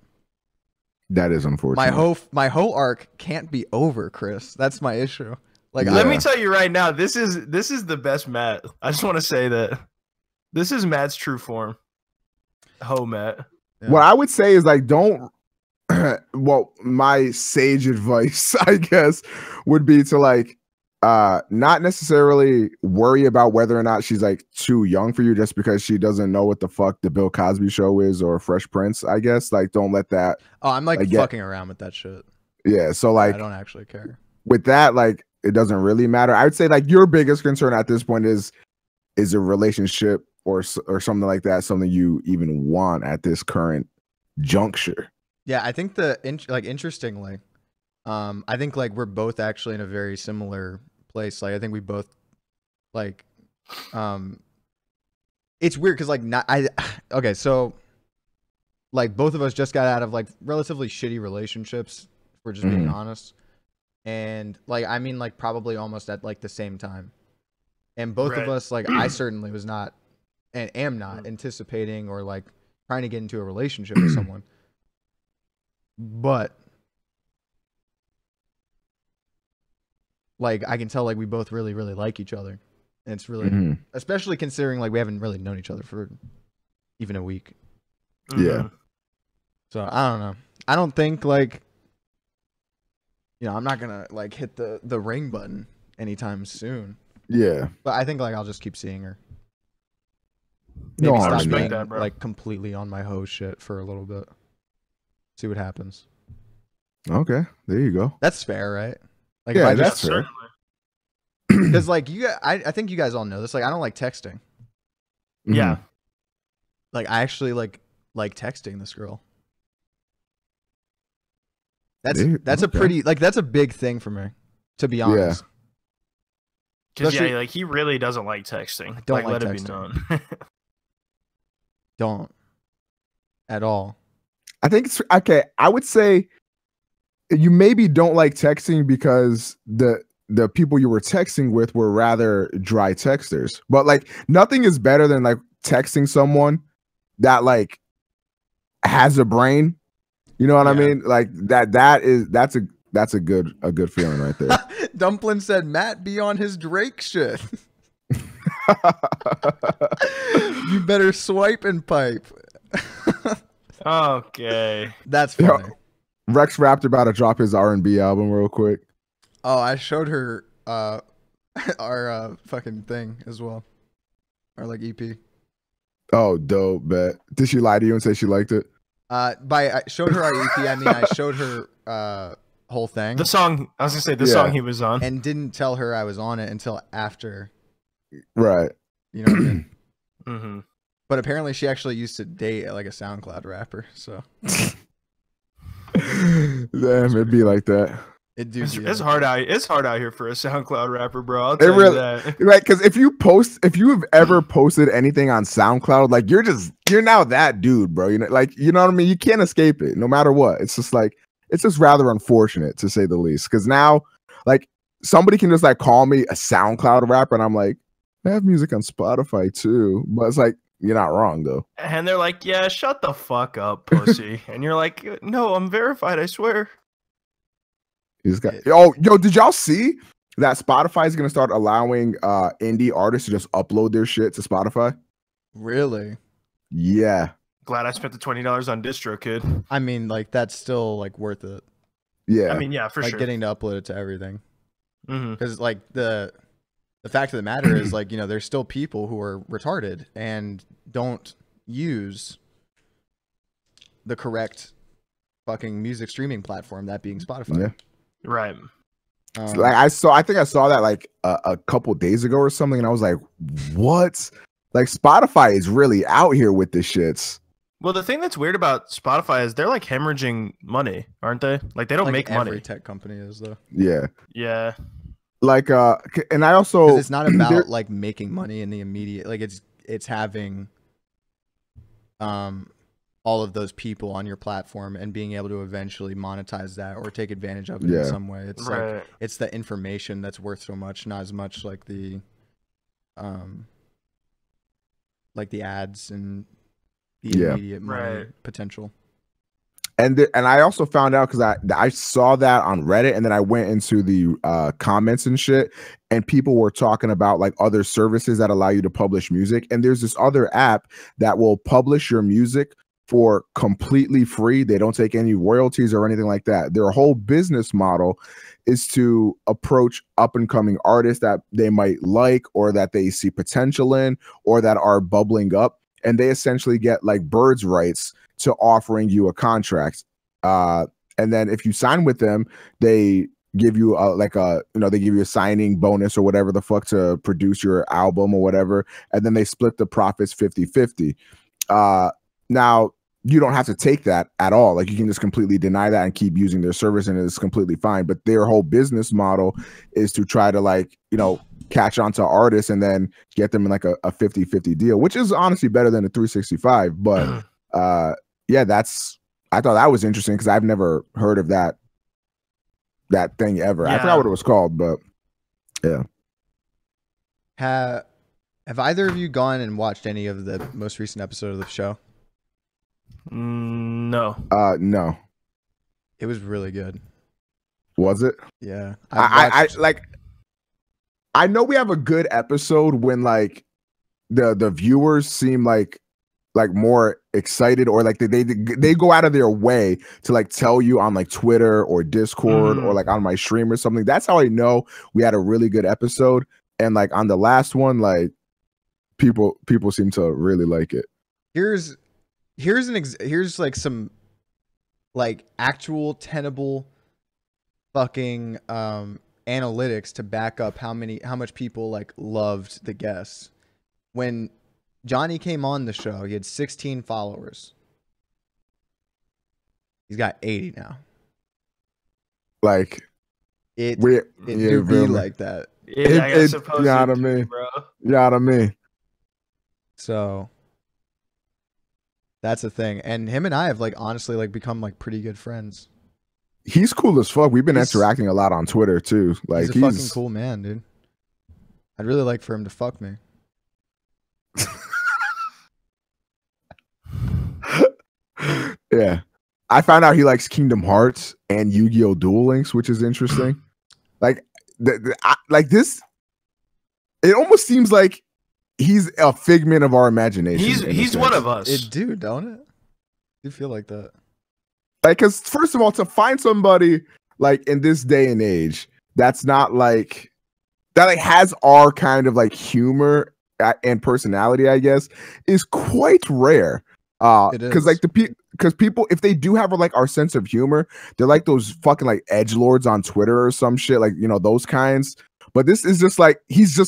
That is unfortunate. My whole arc can't be over, Chris. That's my issue. Like Let me tell you right now, this is the best Matt. I just want to say that this is Matt's true form. Matt. Yeah. What I would say is like don't well, my sage advice, I guess, would be to like not necessarily worry about whether or not she's like too young for you just because she doesn't know what the fuck the Bill Cosby Show is or Fresh Prince, I guess. Like don't let that I'm like fucking around with that shit. Yeah, so like I don't actually care. With that, like it doesn't really matter. I would say like your biggest concern at this point is a relationship or something like that, something you even want at this current juncture. Yeah, I think interestingly, I think like we're both actually in a very similar place. Like I think we both like, it's weird because like okay, so like both of us just got out of like relatively shitty relationships. If we're just being honest, and like I mean like probably almost at like the same time, and both of us like I certainly was not and am not anticipating or like trying to get into a relationship with someone. But like I can tell like we both really, really like each other. And it's really especially considering like we haven't really known each other for even a week. Yeah. So I don't know. I don't think like I'm not gonna like hit the ring button anytime soon. Yeah. But I think like I'll just keep seeing her. No, Maybe I stop respect being that, bro. like completely on my hoe shit for a little bit. See what happens. Okay, there you go. That's fair, right? Like Yeah, if I that's just fair. because like I think you guys all know this. Like I don't like texting. Yeah. Like I actually like texting this girl. That's a pretty like that's a big thing for me, to be honest. Because Especially- like he really doesn't like texting. I don't let like it be texting. known. Don't at all. I think it's okay. I would say you maybe don't like texting because the people you were texting with were rather dry texters. But like nothing is better than like texting someone that like has a brain. You know what I mean? Like that's a good feeling right there. Dumplin said Matt be on his Drake shit. You better swipe and pipe. Okay. That's funny. Yo, Rex Raptor about to drop his R&B album real quick. Oh, I showed her our fucking thing as well. Our like EP. Oh, dope, bet. Did she lie to you and say she liked it? I showed her our EP, I mean I showed her whole thing. The song, I was gonna say the song he was on. And didn't tell her I was on it until after. Right. You know what I mean? Mm-hmm. But apparently she actually used to date like a SoundCloud rapper, so Damn, it'd be like that. It's hard out. It's hard out here for a SoundCloud rapper, bro. I'll It tell really, you that. right? Because if you have ever posted anything on SoundCloud, like you're now that dude, bro. You know, like you know what I mean. You can't escape it, no matter what. It's just rather unfortunate to say the least. Because now, like somebody can just like call me a SoundCloud rapper, and I'm like, I have music on Spotify too. But it's like you're not wrong though. And they're like, "Yeah, shut the fuck up, pussy." And you're like, "No, I'm verified. I swear." You just got, yo, did y'all see that Spotify is gonna start allowing indie artists to just upload their shit to Spotify? Really? Yeah. Glad I spent the $20 on DistroKid. I mean, like that's still like worth it. Yeah. I mean, yeah, for like sure. getting to upload it to everything. Mm-hmm. Because like the fact of the matter is like there's still people who are retarded and don't use the correct fucking music streaming platform, that being Spotify. Yeah. Right. Like I think I saw that like a couple days ago or something, and I was like, "What?" Like Spotify is really out here with this shits. Well, the thing that's weird about Spotify is they're like hemorrhaging money, aren't they? Like they don't Like make every money. tech company is though. Yeah. Yeah. Like and I also 'Cause it's not about like making money in the immediate. Like it's having all of those people on your platform and being able to eventually monetize that or take advantage of it in some way. It's right. like it's the information that's worth so much, not as much like the like the ads and the Yeah. immediate money Right. potential. And I also found out because I saw that on Reddit, and then I went into the comments and shit, and people were talking about like other services that allow you to publish music. And there's this other app that will publish your music for completely free. They don't take any royalties or anything like that. Their whole business model is to approach up and coming artists that they might like, or that they see potential in, or that are bubbling up, and they essentially get like birds rights to offering you a contract. And then if you sign with them, they give you they give you a signing bonus or whatever the fuck to produce your album or whatever. And then they split the profits 50-50. Now you don't have to take that at all. Like, you can just completely deny that and keep using their service, and it's completely fine. But their whole business model is to try to, like, catch on to artists and then get them in like a 50-50 deal, which is honestly better than a 365. But yeah, I thought that was interesting because I've never heard of that thing ever. Yeah. I forgot what it was called, but yeah. Have either of you gone and watched any of the most recent episode of the show? No. No. It was really good. Was it? Yeah. I know we have a good episode when like the viewers seem like more excited, or like they go out of their way to like tell you on like Twitter or Discord or like on my stream or something. That's how I know we had a really good episode. And like on the last one, like people seem to really like it. Here's like some like actual tenable fucking analytics to back up how much people like loved the guests. When Johnny came on the show, he had 16 followers. He's got 80 now. Like it do be like that. Yeah, I suppose. You know what I mean, bro. You know what I mean? So that's the thing. And him and I have like honestly like become like pretty good friends. He's cool as fuck. We've been interacting a lot on Twitter too. Like, he's a fucking cool man, dude. I'd really like for him to fuck me. Yeah. I found out he likes Kingdom Hearts and Yu-Gi-Oh! Duel Links, which is interesting. Like, this, it almost seems like he's a figment of our imagination. He's one of us. It do, don't it? You feel like that. Like, because first of all, to find somebody like in this day and age that's not like that, like has our kind of like humor and personality, I guess, is quite rare. Because like because people, if they do have like our sense of humor, they're like those fucking like edgelords on Twitter or some shit, like, those kinds. But this is just like he's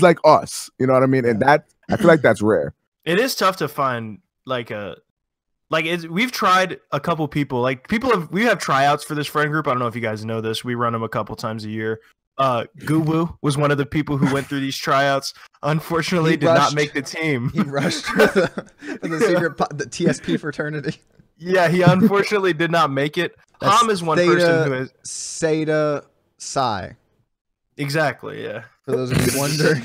like us, you know what I mean? And that, I feel like that's rare. It is tough to find we've tried a couple people, we have tryouts for this friend group. I don't know if you guys know this. We run them a couple times a year. Guwu was one of the people who went through these tryouts. Unfortunately, did not make the team. He rushed for the TSP fraternity. Yeah, he unfortunately did not make it. Ham is one person who has Theta Psi. Exactly, yeah. For those of you wondering.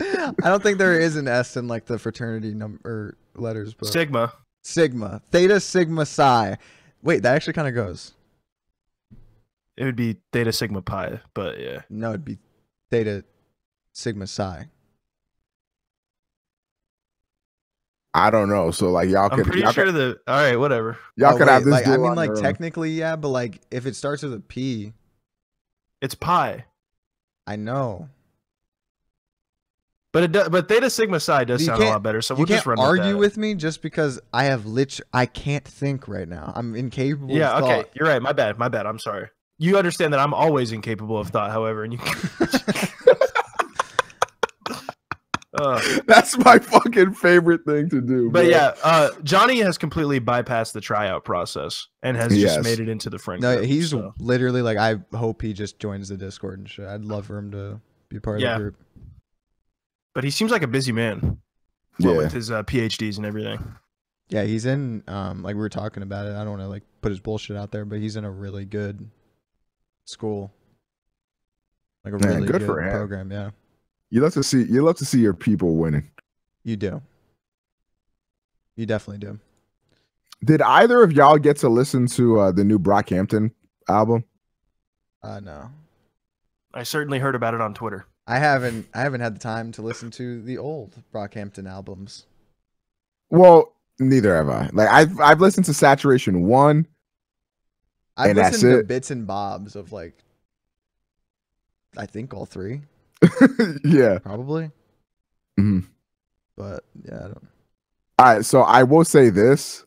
I don't think there is an S in like the fraternity number letters, but Sigma. Theta Sigma Psi. Wait, that actually kind of goes. It would be Theta Sigma Pi, but yeah. No, it'd be Theta Sigma Psi. I don't know. So like y'all could. I'm pretty sure that. All right, whatever. Y'all could have this. Like, I mean, like technically, yeah, but like if it starts with a P, it's pi. I know. But Theta Sigma Psi does sound a lot better. So we'll just run with that. You can't argue with me just because I have I can't think right now. I'm incapable. Yeah. of Okay. thought. You're right. My bad. I'm sorry. You understand that I'm always incapable of thought, however, and you. That's my fucking favorite thing to do. But bro. yeah, Johnny has completely bypassed the tryout process and has just made it into the friend group. No, he's literally like, I hope he just joins the Discord and shit. I'd love for him to be part of the group. But he seems like a busy man. With his PhDs and everything. Yeah, he's in like we were talking about it. I don't want to like put his bullshit out there, but he's in a really good school. Like a really good for him. program, yeah. You love to see your people winning. You do. You definitely do. Did either of y'all get to listen to the new Brockhampton album? No. I certainly heard about it on Twitter. I haven't had the time to listen to the old Brockhampton albums. Well, neither have I. Like I've listened to Saturation 1. I've And that's listened to it. bits and bobs of like, I think all 3, Yeah. probably. Mhm. But yeah, I don't. All right, so I will say this.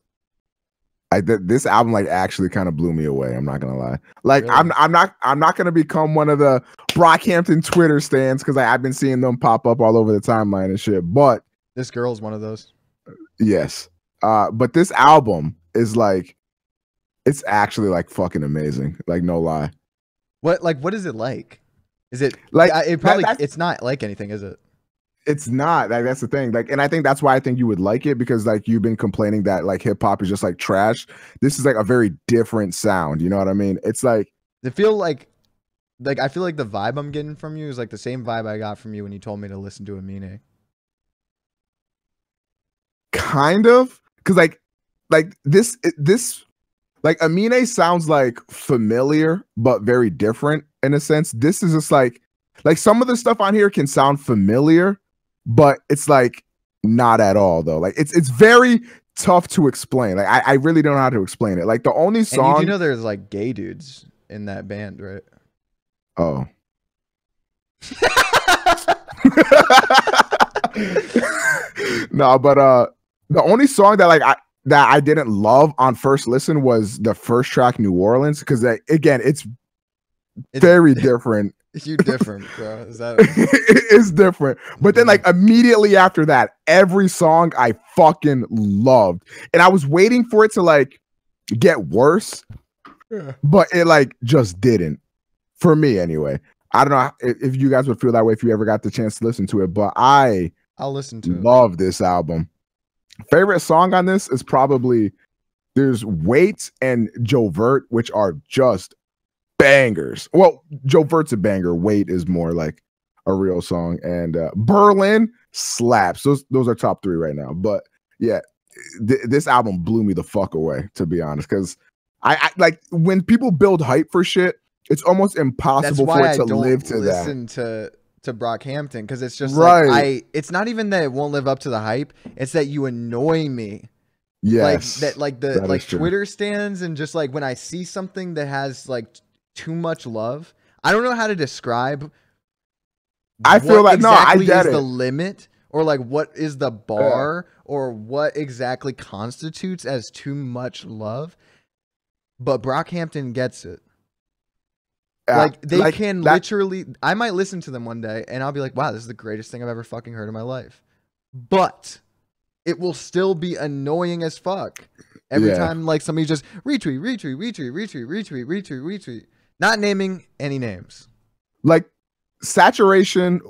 This album like actually kind of blew me away. I'm not gonna lie. Like Really? I'm not gonna become one of the Brockhampton Twitter stands because I've been seeing them pop up all over the timeline and shit. But This girl's one of those. yes, but this album is like, it's actually like fucking amazing. Like no lie. What is it like? Is it Like, it probably that's- it's not like anything, is it? It's not. Like that's the thing. Like, and I think that's why I think you would like it because like you've been complaining that like hip hop is just like trash. This is like a very different sound. You know what I mean? It's like It feel like I feel like the vibe I'm getting from you is like the same vibe I got from you when you told me to listen to Amine. kind of because like this like Amine sounds like familiar but very different in a sense. This is just like some of the stuff on here can sound familiar, but it's like not at all though. Like it's very tough to explain. Like I really don't know how to explain it. Like the only song. And you do know there's like gay dudes in that band, right? Oh. No, but the only song that I didn't love on first listen was the first track, New Orleans, because again it's very different. You different, bro. Is that It is different. But then like immediately after that, every song I fucking loved. And I was waiting for it to like get worse, but it like just didn't. For me anyway. I don't know if you guys would feel that way if you ever got the chance to listen to it, but I'll listen to it. love this album. Favorite song on this is probably there's Wait and Jovert, which are just bangers. Well, Jovert's a banger. Wait is more like a real song. And Berlin slaps. Those are top 3 right now. But yeah, this album blew me the fuck away, to be honest. Because I like when people build hype for shit, it's almost impossible for it to live to that. Listen to Brockhampton because it's just Right. like it's not even that it won't live up to the hype. It's that you annoy me. Yes. Like Twitter stands and just like when I see something that has like too much love, I don't know how to describe. I feel like exactly no, I get is it. the limit or like what is the bar or what exactly constitutes as too much love. But Brockhampton gets it. Like they can literally. I might listen to them one day and I'll be like, "Wow, this is the greatest thing I've ever fucking heard in my life." But it will still be annoying as fuck every time. Like somebody just retweet. Not naming any names. Like Saturation,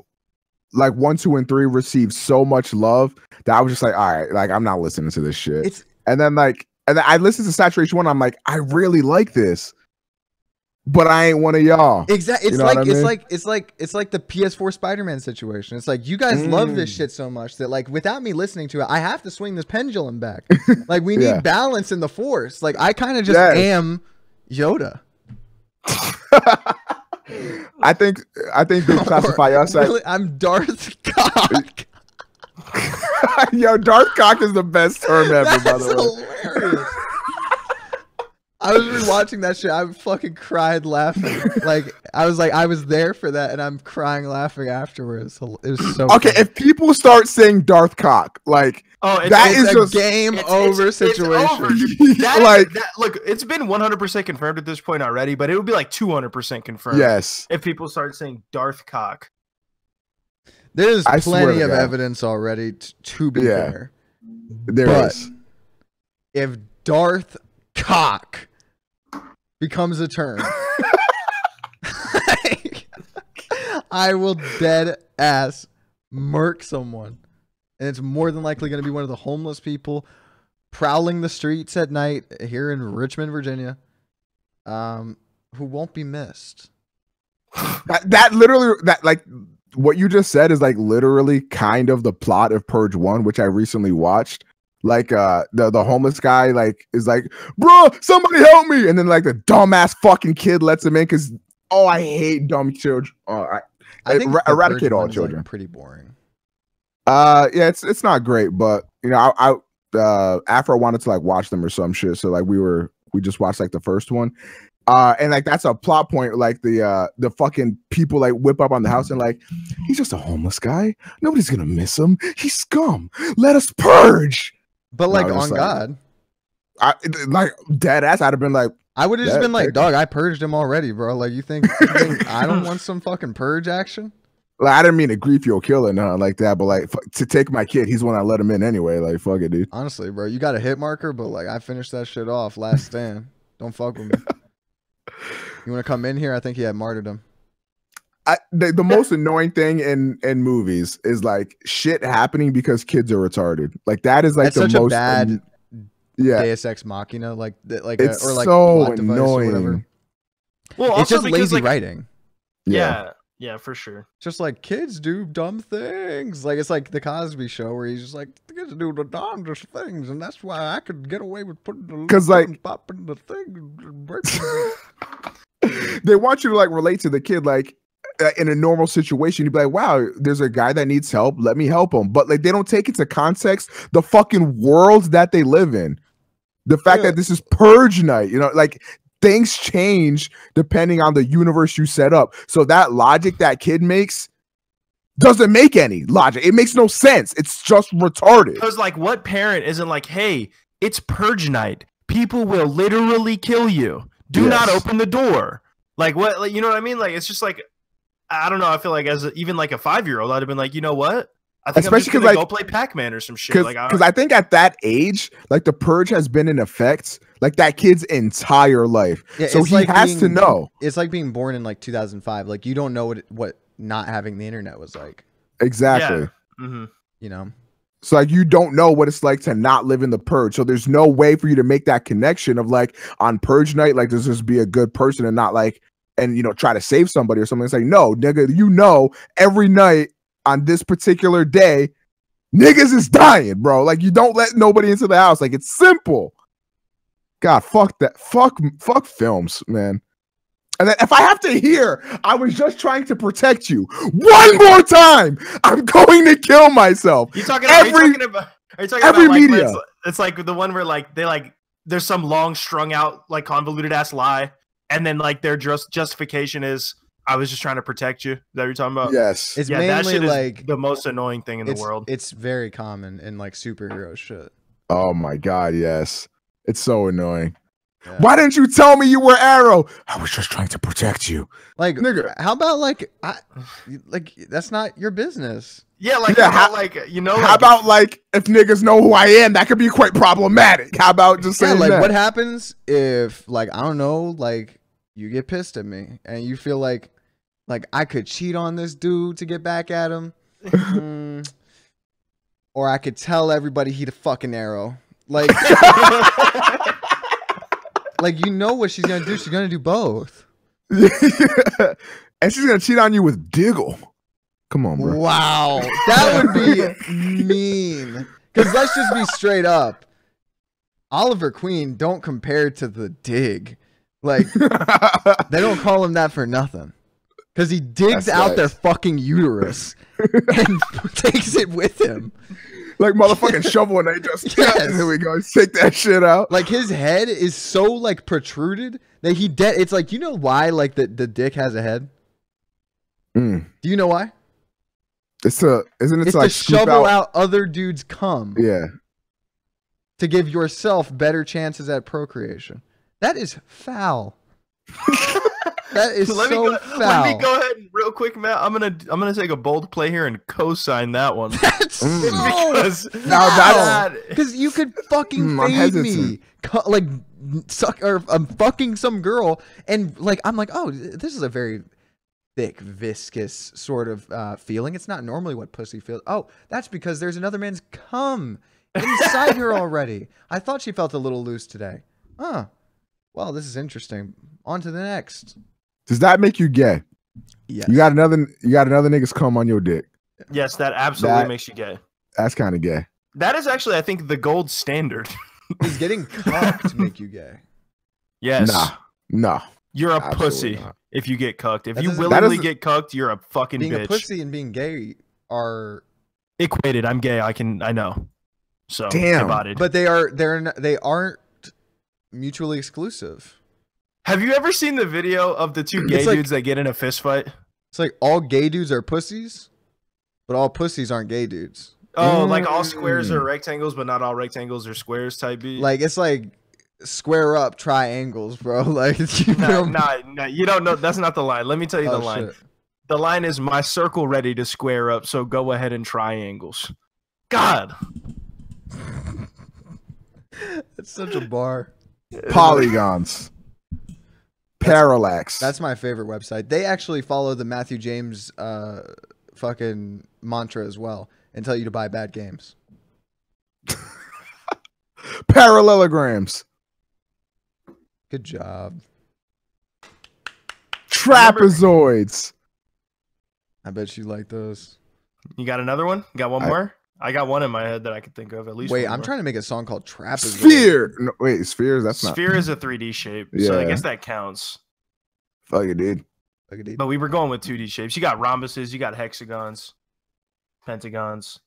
like 1, 2, and 3 received so much love that I was just like, all right, like I'm not listening to this shit. And then I listened to Saturation 1. I'm like, I really like this. But I ain't one of y'all. Exactly. It's You know like what I mean? it's like the PS4 Spider-Man situation. It's like you guys love this shit so much that like without me listening to it, I have to swing this pendulum back. Like we need balance in the force. Like I kind of just am Yoda. I think they classify us as Really, I'm Darth Cock. Yo, Darth Cock is the best term ever, by That's the way. hilarious. I was rewatching that shit. I fucking cried laughing. Like I was there for that, and I'm crying laughing afterwards. It was so Okay, funny. if people start saying Darth Cock, like that is a just game over situation. Look, it's been 100% confirmed at this point already, but it would be like 200% confirmed. Yes. If people start saying Darth Cock. There's I swear plenty to of God. evidence already to be fair. There But is. if Darth Cock becomes a term, I will dead ass murk someone. And it's more than likely going to be one of the homeless people prowling the streets at night here in Richmond, Virginia, who won't be missed. That literally what you just said is like literally kind of the plot of Purge 1, which I recently watched. Like the homeless guy like is like, bro, somebody help me, and then like the dumbass fucking kid lets him in because I hate dumb children. I think eradicate all children. Like pretty boring. Yeah, it's not great, but you know, I after I wanted to like watch them or some shit, so like we just watched like the first one. And like that's a plot point, like the fucking people like whip up on the house and like, he's just a homeless guy. Nobody's gonna miss him. He's scum. Let us purge. But like on God, like dead ass, I'd have been like, I would have just been like, dog, I purged him already, bro. Like you think I don't want some fucking purge action? Like, I didn't mean to grief your killer, nothing like that, but like to take my kid, he's the one I let him in anyway. Like fuck it, dude. Honestly, bro, you got a hit marker, but like I finished that shit off. Last stand. Don't fuck with me. You want to come in here? I think he had martyrdom. The most annoying thing in movies is like shit happening because kids are retarded. Like that is like that's the such most a bad yeah. Deus Ex Machina, like it's or like so plot device or whatever. annoying. Well, It's just because, lazy like, writing. Yeah, for sure. Just like kids do dumb things. Like it's like the Cosby Show where he's just like kids do the dumbest things, and that's why I could get away with putting the pop in the thing. They want you to like relate to the kid, like in a normal situation. You'd be like, wow, there's a guy that needs help. Let me help him. But like they don't take into context the fucking world that they live in. The fact that this is purge night, you know, like things change depending on the universe you set up. So that logic that kid makes doesn't make any logic. It makes no sense. It's just retarded. Because like, what parent isn't like, hey, it's purge night. People will literally kill you. Do not open the door. Like what? Like, you know what I mean? Like it's just like, I don't know. I feel like even like a 5-year-old, I'd have been like, you know what? I think especially I'm just gonna like, go play Pac-Man or some shit. Because I think at that age, like the purge has been in effect like that kid's entire life. Yeah, so he like has to know. It's like being born in like 2005. Like you don't know what not having the internet was like. Exactly. Yeah. Mm-hmm. You know. So like you don't know what it's like to not live in the purge. So there's no way for you to make that connection of like on purge night, like does this be a good person and not like, and you know, try to save somebody or something. It's like, no, nigga, you know, every night on this particular day, niggas is dying, bro. Like you don't let nobody into the house. Like it's simple. God, fuck that. Fuck films, man. And then if I have to hear, I was just trying to protect you one more time, I'm going to kill myself. Are you talking about every like, media? It's like the one where like they like there's some long strung out like convoluted ass lie, and then like their justification is I was just trying to protect you. Is that what you're talking about? Yes. It's mainly that shit like the most annoying thing in the world. It's very common in like superhero shit. Oh my god, yes. It's so annoying. Yeah. Why didn't you tell me you were Arrow? I was just trying to protect you. Like, nigga, how about like, that's not your business. Yeah, like, yeah, how about like, you know, how about like if niggas know who I am, that could be quite problematic. How about just saying like that? What happens if like I don't know, like you get pissed at me and you feel like I could cheat on this dude to get back at him, or I could tell everybody he the fucking Arrow, like. Like, you know what she's going to do. She's going to do both. And she's going to cheat on you with Diggle. Come on, bro. Wow. That would be mean. Because let's just be straight up. Oliver Queen don't compare to the Dig. Like, they don't call him that for nothing. Because he digs out their fucking uterus and takes it with him. Like motherfucking shovel and they just here we go, take that shit out. Like his head is so like protruded that it's like, you know why like the dick has a head? Do you know why? It's like to shovel out other dudes' cum. Yeah. To give yourself better chances at procreation. That is foul. That is foul. Let me go ahead and real quick, Matt. I'm gonna take a bold play here and co-sign that one. That's because because you could fucking fade me, like suck or I'm fucking some girl, and like I'm like, oh, this is a very thick, viscous sort of feeling. It's not normally what pussy feels. Oh, that's because there's another man's cum inside her already. I thought she felt a little loose today. Well, this is interesting. On to the next. Does that make you gay? Yes. You got another niggas come on your dick. Yes, that absolutely makes you gay. That's kind of gay. That is actually, I think, the gold standard. Is getting cucked make you gay? Yes. Nah. You're a Absolutely pussy not. if you get cucked. If That you doesn't- willingly get cucked, you're a fucking Being bitch. a pussy and being gay are, Equated. I'm gay. I know. So Damn. embodied. but they aren't mutually exclusive. Have you ever seen the video of the two gay It's like- dudes that get in a fist fight? It's like all gay dudes are pussies, but all pussies aren't gay dudes. Oh, like all squares are rectangles, but not all rectangles are squares type beat. Like it's like square up triangles, bro. Like you know, nah, you don't know. That's not the line. Let me tell you the line. Shit. The line is my circle ready to square up, so go ahead and triangles. God. It's such a bar. Polygons. Parallax. That's my favorite website. They actually follow the Matthew James fucking mantra as well and tell you to buy bad games. Parallelograms. Good job. Trapezoids. I bet you like those. You got another one? You got one more? I got one in my head that I could think of at least. Wait, one I'm more. trying to make a song called Trapezoid. Sphere. No, wait, spheres? That's not. Sphere is a 3D shape, so I Yeah. guess that counts. Fuck it, dude. Look at it. But we were going with 2D shapes. You got rhombuses, you got hexagons, pentagons.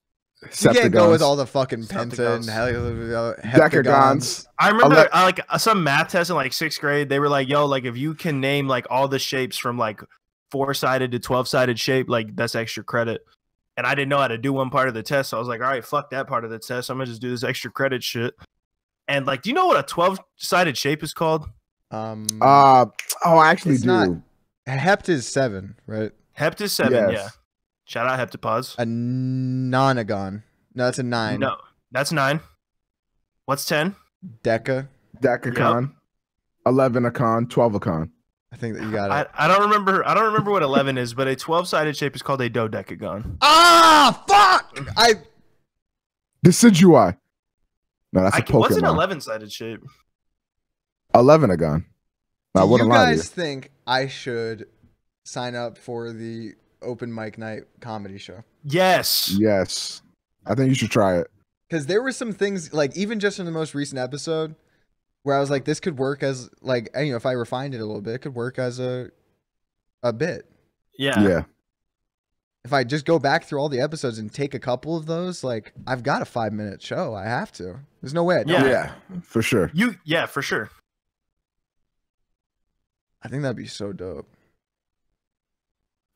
You can't go with Septagons. all the fucking penta and Decagons. heptagons. I remember Ele- like some math test in like 6th grade. They were like, "Yo, like if you can name like all the shapes from like 4-sided to 12-sided shape, like that's extra credit." And I didn't know how to do one part of the test, so I was like, "All right, fuck that part of the test. I'm gonna just do this extra credit shit." And like, do you know what a 12-sided shape is called? I actually It's do. not- Hept is 7, right? Hept is 7, Yes. yeah. Shout out heptapods. A nonagon. No, that's a 9. No, that's 9. What's 10? Deca. Decacon. 11acon. 12acon. I think that you got it. I don't remember what 11 is, but a 12-sided shape is called a dodecagon. Ah, fuck! Decidui. No, that's a Pokemon. What's an 11-sided shape? 11acon. I Do wouldn't you lie to you. guys think I should sign up for the open mic night comedy show? Yes. Yes. I think you should try it. Because there were some things, like even just in the most recent episode, where I was like, this could work as like, you know, if I refined it a little bit, it could work as a bit. Yeah. Yeah. If I just go back through all the episodes and take a couple of those, like I've got a 5-minute show. I have to. There's no way I don't. Yeah. For sure. Yeah, for sure. I think that'd be so dope.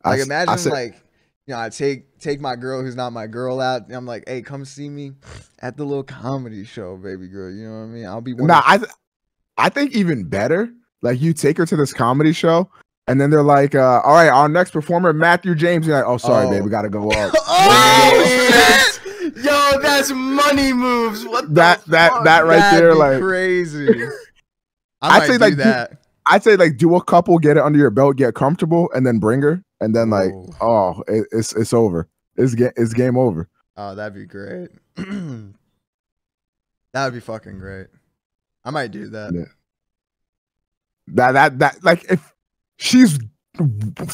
I Like s- I imagine said- like, you know, I take my girl who's not my girl out, and I'm like, hey, come see me at the little comedy show, baby girl. You know what I mean? I'll be one Nah, of- I think even better. Like you take her to this comedy show, and then they're like, "All right, our next performer, Matthew James." You're like, "Oh, sorry, Oh. babe, we gotta go up." Oh shit! Yo, that's money moves. What that the that fuck? that right That'd there, be like crazy. I I'd might say, do like, that. I'd say, like do a couple, get it under your belt, get comfortable, and then bring her, and then like, Whoa. it's over. It's game over. Oh, that'd be great. That would be fucking great. I might do that. Yeah. That like if she's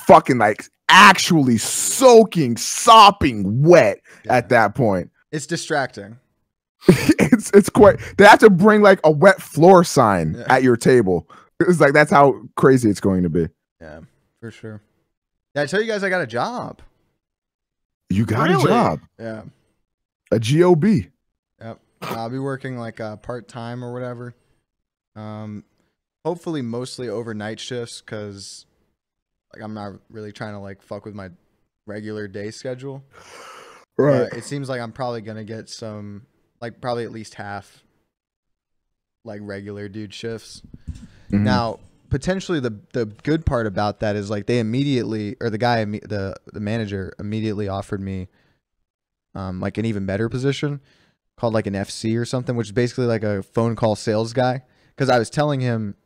fucking like actually soaking, sopping wet at that point. It's distracting. it's quite. They have to bring like a wet floor sign Yeah. at your table. It's like that's how crazy it's going to be. Yeah, for sure. Did I tell you guys I got a job? You got Really? a job, Yeah. a job. Yep. I'll be working like part time or whatever. Hopefully mostly overnight shifts because like I'm not really trying to like fuck with my regular day schedule. Right. But it seems like I'm probably gonna get some like probably at least half like regular dude shifts. Mhm. Now, potentially the good part about that is like they immediately or the manager immediately offered me like an even better position called like an FC or something, which is basically like a phone call sales guy. Because I was telling him,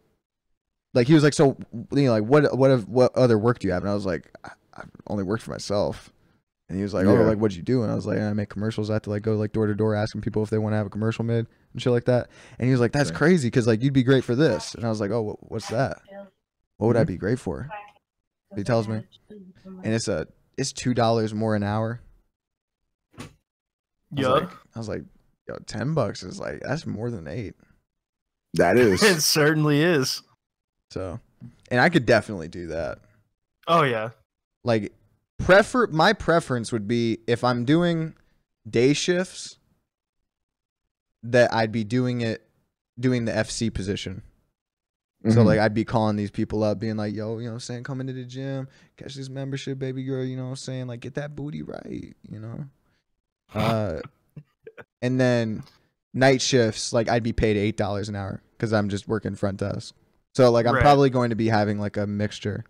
like he was like, so you know, like what other work do you have? And I was like, I've only worked for myself. And he was like, oh, Yeah. like what'd you do? And I was like, I make commercials. I have to like go like door to door asking people if they want to have a commercial made and shit like that. And he was like, that's Right. crazy because like you'd be great for this. And I was like, oh, what's that? What would I Mhm. be great for? He tells me, and it's $2 more an hour. Yeah, I was like, yo, $10 is like that's more than 8. That is. it certainly is. So, and I could definitely do that. Oh yeah, Like, my preference would be if I'm doing day shifts, that I'd be doing the FC position. So like I'd be calling these people up, being like, yo, you know what I'm saying, come into the gym, catch this membership, baby girl, you know what I'm saying, like get that booty right, you know. And then night shifts, like I'd be paid $8 an hour because I'm just working front desk. So like I'm probably going to be having like a mixture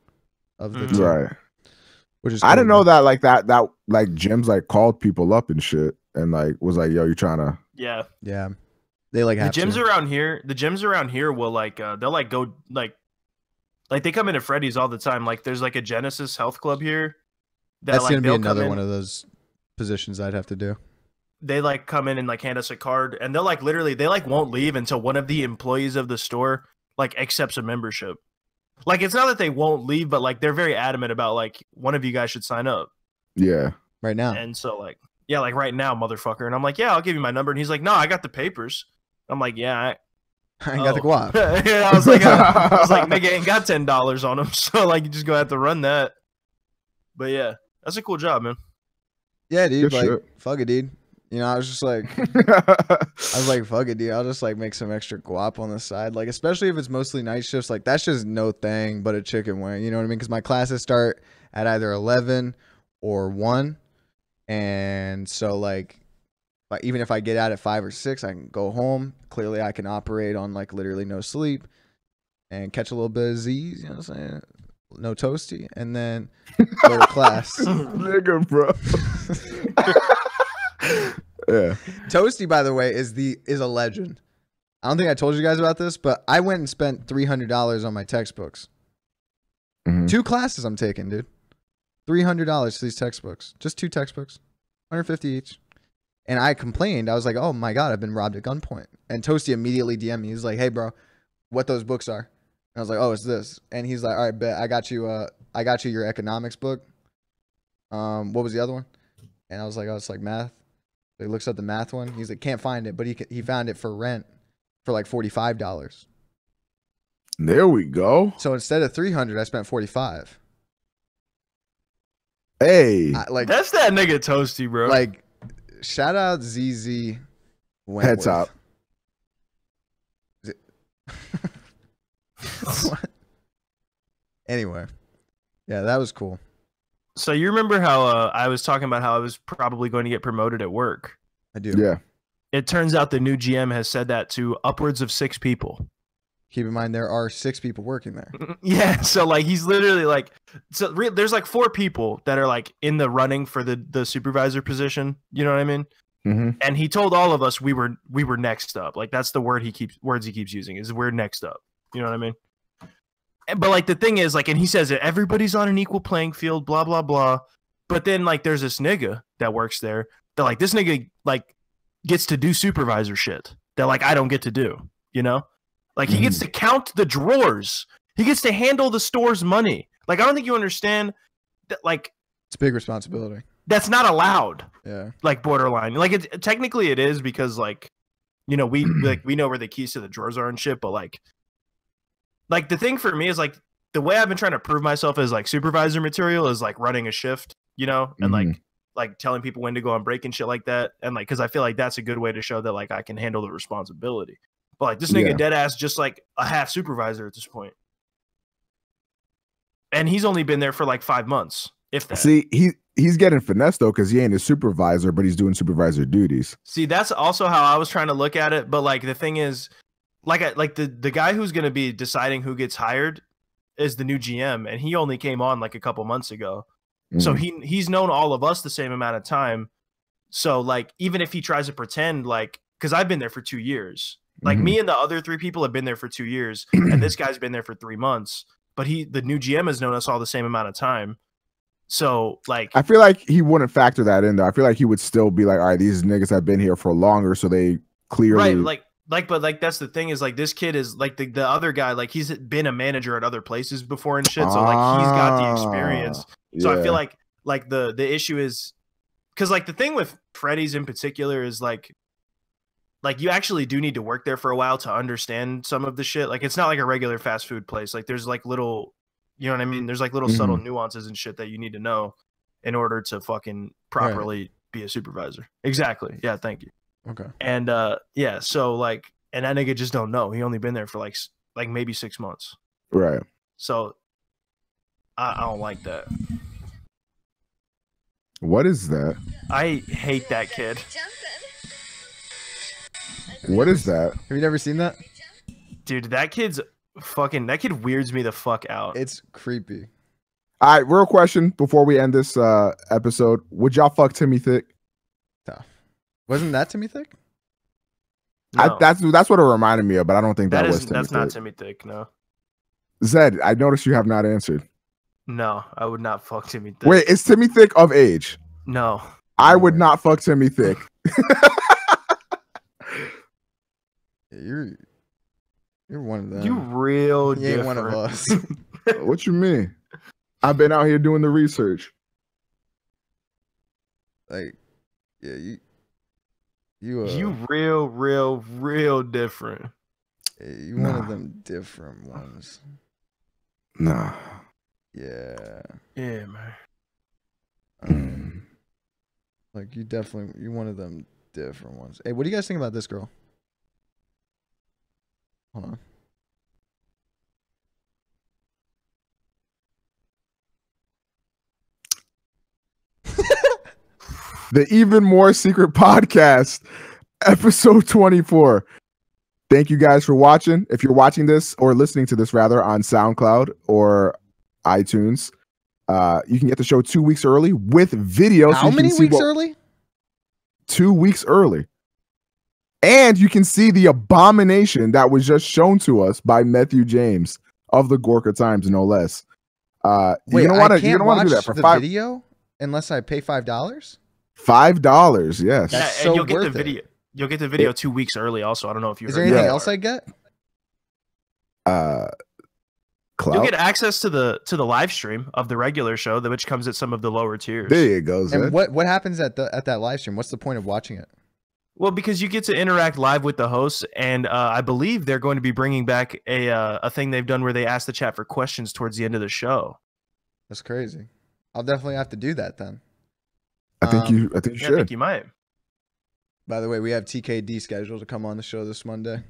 of the two. Right. Which is I didn't know that like that like gyms like called people up and shit and like was like, yo, you trying to yeah. They like The have gyms to. around here will like they'll like go like they come into Freddy's all the time. Like there's like a Genesis Health Club here. That's like, gonna be they'll another come in- one of those positions I'd have to do. They like come in and like hand us a card, and they'll like literally they like won't leave until one of the employees of the store like accepts a membership. Like it's not that they won't leave, but like they're very adamant about like one of you guys should sign up. Yeah. Right now. And so like yeah, like right now, motherfucker. And I'm like, yeah, I'll give you my number. And he's like, no, I got the papers. I'm like, yeah, I ain't got the guap. Yeah, I was like, nigga ain't got $10 on him, so like you just gonna have to run that. But yeah, that's a cool job, man. Yeah, dude. Good Like, shit. fuck it, dude. You know, I was like, fuck it, dude. I'll just like make some extra guap on the side. Like, especially if it's mostly night shifts. Like, that's just no thing but a chicken wing. You know what I mean? Because my classes start at either 11 or 1, and so like even if I get out at 5 or 6, I can go home. Clearly, I can operate on like literally no sleep and catch a little bit of Z's. You know what I'm saying? No toasty, and then go to class. Nigga, bro. Yeah. Toasty, by the way, is a legend. I don't think I told you guys about this, but I went and spent $300 on my textbooks. 2 classes I'm taking, dude. $300 for these textbooks. Just 2 textbooks. $150 each. And I complained. I was like, oh my God, I've been robbed at gunpoint. And Toasty immediately DM'd me. He's like, hey, bro, what those books are? And I was like, oh, it's this. And he's like, all right, bet. I got you your economics book. What was the other one? And I was like, oh, it's like math. So he looks up the math one. He's like, can't find it, but he found it for rent for like $45. There we go. So instead of $300, I spent $45. Hey. That's that nigga Toasty, bro. Like, shout out ZZ Wentworth. Head top. What? Anyway, yeah, that was cool. So you remember how I was talking about how I was probably going to get promoted at work? I do. Yeah. It turns out the new GM has said that to upwards of 6 people. Keep in mind there are 6 people working there. Yeah, so like he's literally like, there's like 4 people that are like in the running for the supervisor position. You know what I mean? Mm-hmm. And he told all of us we were next up. Like that's the words he keeps using is we're next up. You know what I mean? But like the thing is like, and he says that everybody's on an equal playing field, blah blah blah. But then like there's this nigga that works there that like this nigga like gets to do supervisor shit that like I don't get to do. You know, like he gets to count the drawers. He gets to handle the store's money. Like I don't think you understand that. Like It's a big responsibility. that's not allowed. Yeah. Like borderline. Like it technically it is because like, you know, we know where the keys to the drawers are and shit. But like the thing for me is like the way I've been trying to prove myself as like supervisor material is like running a shift, you know, and like telling people when to go on break and shit like that. And like, cause I feel like that's a good way to show that like I can handle the responsibility. But like this nigga dead ass just like a half supervisor at this point. And he's only been there for like 5 months, if that. See, he's getting finessed though, because he ain't a supervisor, but he's doing supervisor duties. See, that's also how I was trying to look at it. But like the thing is, like the guy who's gonna be deciding who gets hired is the new GM, and he only came on like a couple months ago. So he's known all of us the same amount of time. So like even if he tries to pretend like, because I've been there for 2 years, like me and the other 3 people have been there for 2 years, and this guy's been there for 3 months. But the new GM has known us all the same amount of time. So like I feel like he wouldn't factor that in though. I feel like he would still be like, all right, these niggas have been here for longer, so they clearly right, but like that's the thing is like this kid is like the other guy, like he's been a manager at other places before and shit, so like he's got the experience. So I feel like the issue is because like the thing with Freddy's in particular is like you actually do need to work there for a while to understand some of the shit. Like it's not like a regular fast food place. Like there's like little, you know what I mean? There's like little subtle nuances and shit that you need to know in order to fucking properly be a supervisor. Exactly. Yeah. Thank you. Okay. And yeah, so like, and that nigga just don't know. He only been there for like maybe 6 months. Right. So I don't like that. What is that? I hate that kid. What is that? Have you never seen that? Dude, that kid weirds me the fuck out. It's creepy. All right, real question before we end this episode. Would y'all fuck Timmy Thick? Tough. Wasn't that Timmy Thick? No. That's what it reminded me of, but I don't think that was Timmy that's Thick. not Timmy Thick, no. Zed, I noticed you have not answered. No, I would not fuck Timmy Thick. Wait, is Timmy Thick of age? No. I would not fuck Timmy Thick. You're one of them. You real He ain't different. one of us. What you mean? I've been out here doing the research. Like, yeah, you You real different. you one of them different ones. Nah. Yeah. Yeah, man. Like you one of them different ones. Hey, what do you guys think about this girl? Hold on. The Even More Secret Podcast, episode 24. Thank you guys for watching. If you're watching this or listening to this rather on SoundCloud or iTunes, you can get the show 2 weeks early with video. How many weeks early? 2 weeks early. And you can see the abomination that was just shown to us by Metthew James of the Gorka Times, no less. Wait, you're gonna I can't want to do that watch for the $5. video unless I pay $5. $5, yes. Yeah, That's and so you'll get the worth it. video. You'll get the video 2 weeks early. Also, I don't know if you Is heard there anything Yeah. else I get? Clout. You'll get access to the live stream of the regular show, which comes at some of the lower tiers. There you go, Zed. And what happens at that live stream? What's the point of watching it? Well, because you get to interact live with the hosts, and I believe they're going to be bringing back a thing they've done where they ask the chat for questions towards the end of the show. That's crazy. I'll definitely have to do that then. I think you Yeah, I should. think you might. By the way, we have TKD scheduled to come on the show this Monday.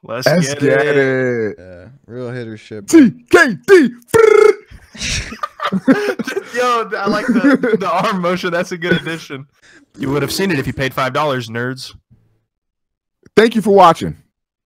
Let's Let's get it. Yeah, real hitter shit. bro. TKD. Yo, I like the arm motion. That's a good addition. You would have seen it if you paid $5, nerds. Thank you for watching.